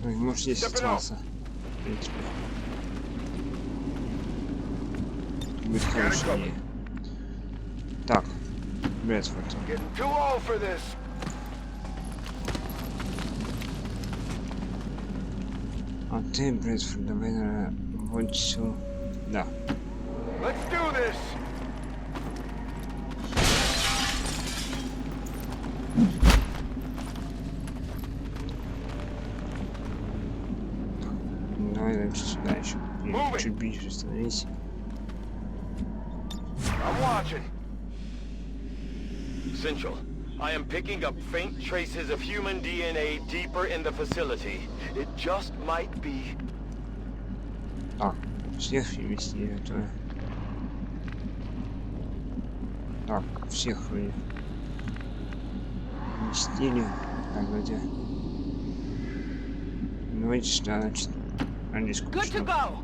Ой, может здесь остался. В принципе. Будет хорошая идея. Так. Брэдфорд. А ты, Брэдфорд, давай, наверное, вот сюда. Let's do this. Давай дальше сюда еще. Чуть ближе становись. I'm watching. Central, I am picking up faint traces of human DNA deeper in the facility. It just might be. Так, всех ввести это. Так, всех вместили. Так, давайте. Давайте сюда, значит. Good to go.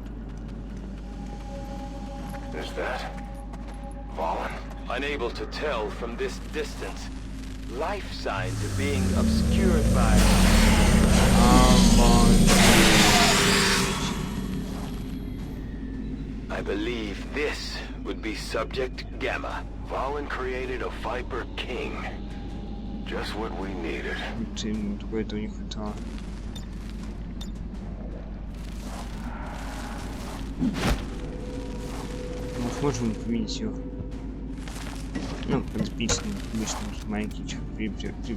Is that Valen? Unable to tell from this distance. Life signs are being obscured by. I believe this would be Subject Gamma. Valen created a Viper King. Just what we needed. Такое-то у них хватало. Мы можем увидеть его. Ну, подписаны, обычно маленький чат приплывут.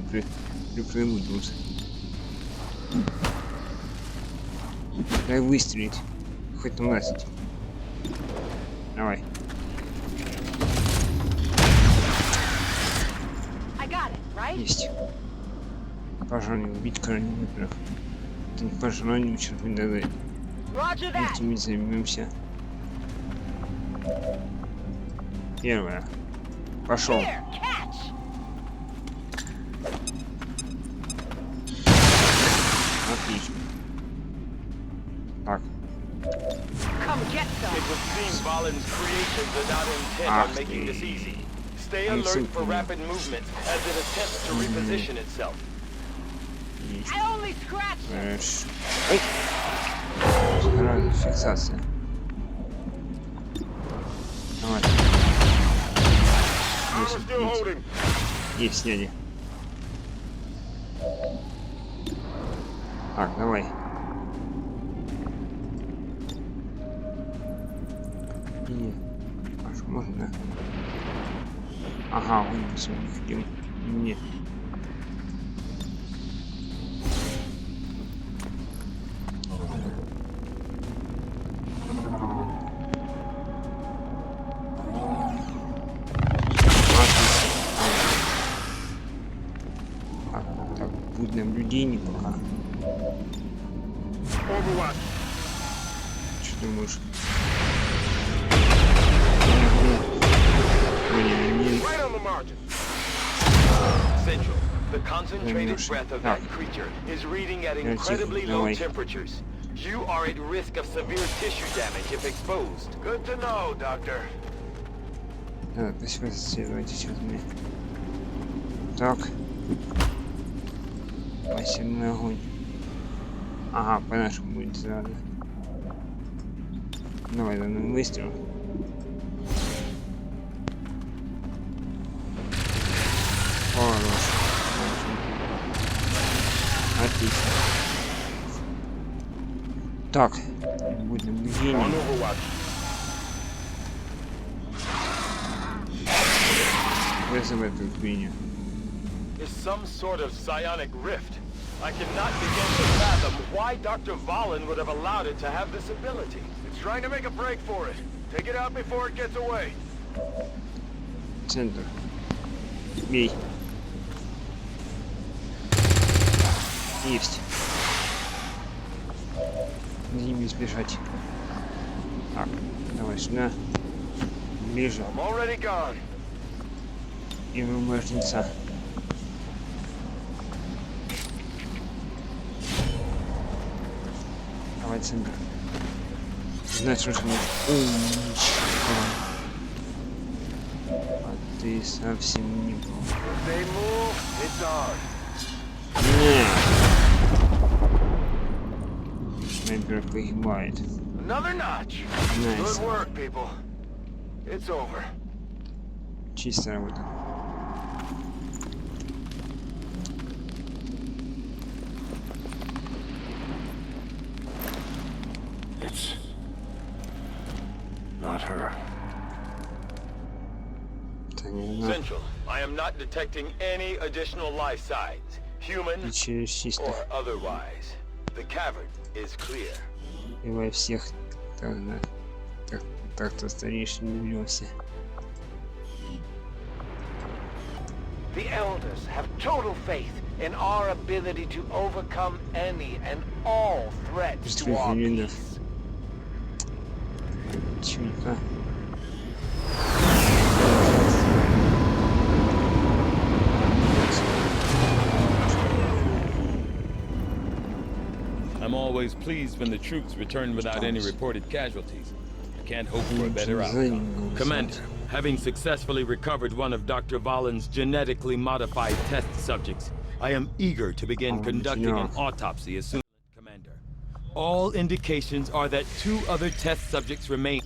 Дай выстрелить. Хоть там насить. Давай. Есть. Пожалуй, убить королевых. Это не пожелание, черт не дадут. Этим мы займемся. Первое. Пошел. Отлично. Так. Stay alert for rapid movement as it attempts to reposition itself. I only scratched it. Фиксация. Давай. Есть, сняли. Так, давай. И... А что можно, да? Ага, он все не хотел. Нет. Так, будет наблюдение пока. Что думаешь? Central, the concentrated breath of that creature is reading at incredibly low temperatures. You are at risk of severe tissue damage if exposed. Good to know, Doctor. Так, посмотрите сейчас мне. Так. Массивный огонь. Ага, по нашему будет сразу. Давай, за мной выстрел. Хорош. Отлично. Так, будет наблюдение. Вызывай тут меня. Is some sort of psionic rift. I cannot begin to fathom why Dr. Vahlen would have allowed it to have this ability. It's trying to make a break for it. Take it out before it gets away. Центр. Бей. Есть. За ними сбежать. Так, давай сюда. Ближе. И вымышленца. Давай центр. Знаешь, что же а ты совсем не был. Нет. Снайпер погибает. Nice. Чистая работа. It's not her. Central, I am not detecting any additional life signs, human or otherwise. The cavern is clear. И во всех так-то старейшин влюбился. The elders have total faith in our ability to overcome any and all threats to our peace. Чуйка. I'm always pleased when the troops return without any reported casualties. I can't hope for a better outcome. Commander, having successfully recovered one of Dr. Vahlen's genetically modified test subjects, I am eager to begin conducting an autopsy as soon as Commander. All indications are that 2 other test subjects remain.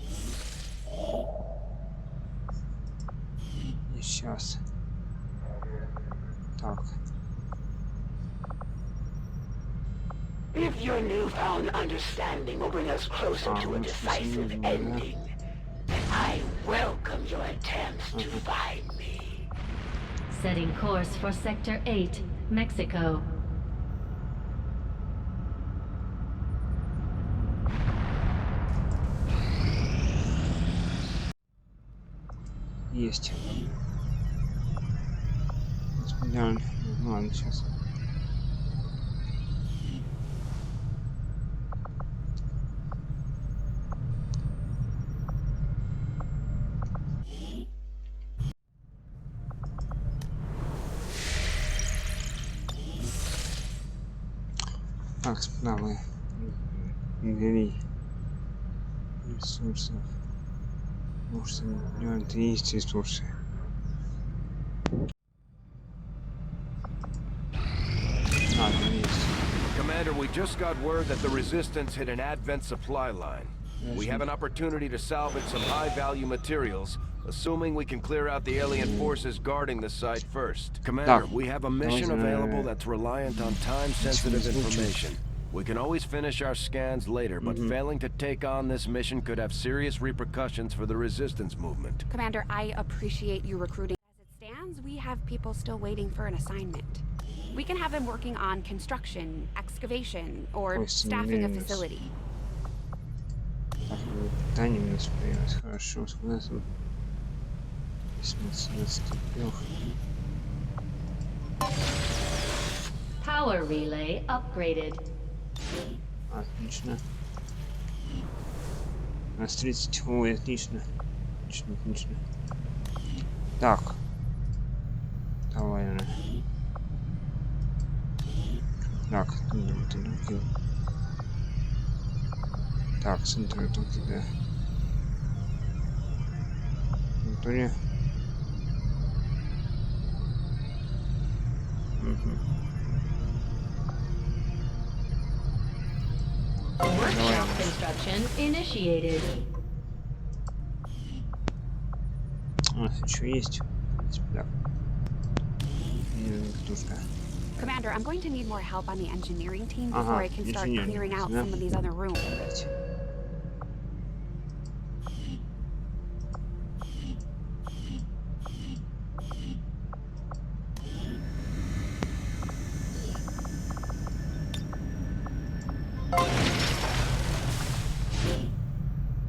Сейчас. Так. If your newfound understanding will bring us closer to a decisive ending, then I welcome your attempts to find me. Setting course for Sector 8, Mexico. Есть. Да, ладно, сейчас. Так, справа. Бери ресурсов. Может, это и есть ресурсы. Commander, we just got word that the Resistance hit an Advent supply line. We have an opportunity to salvage some high-value materials, assuming we can clear out the alien forces guarding the site first. Commander, we have a mission available that's reliant on time-sensitive information. We can always finish our scans later, but failing to take on this mission could have serious repercussions for the Resistance movement. Commander, I appreciate you recruiting. As it stands, we have people still waiting for an assignment. We can have them working on construction, excavation, or staffing a facility. Питание у нас появилось. Хорошо, согласен. 18-23. Power relay upgraded. Отлично. У нас 30. Ой, отлично. Отлично, отлично. Так. Давай, наверное. Так, ты Так, центр тут, да. Анатолия. Workshop construction initiated. Еще есть. Да. Commander, I'm going to need more help on the engineering team before I can start clearing out some of these other rooms.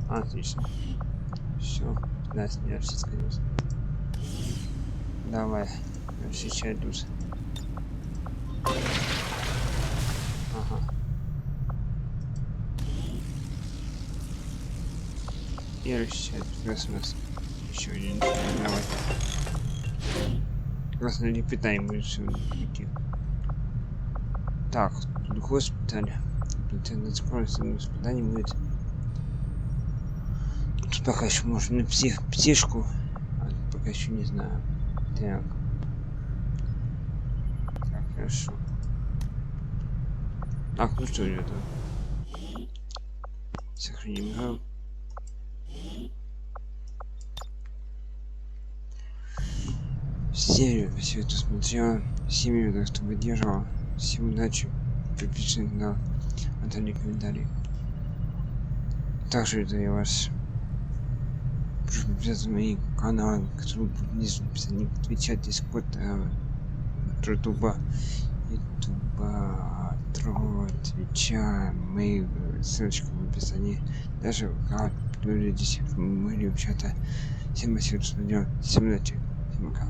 Отлично. Все, да, я все сходился. Давай, сейчас идут. Ага. И сейчас космос. Еще один. Давай. Классно, не питаем больше идти. Так, тут госпиталь. Тут на скорости испытаний будет. Тут пока еще можно птишку. А пока еще не знаю. Так. Так, хорошо. Так, ну что, ребята. Сохраним игру. Серию все это смотрел. Всем ребята, кто поддерживал. Всем удачи. Подписывайтесь на канал. Оставляйте комментарии. Также это я вас прошу подписаться на мои каналы, которые будут внизу написаны. Твича, Дискорд, Ютуба, Твича, мои ссылочки в описании. Даже как люди здесь могли общаться. Всем спасибо, что смотрел. Всем удачи. Всем пока.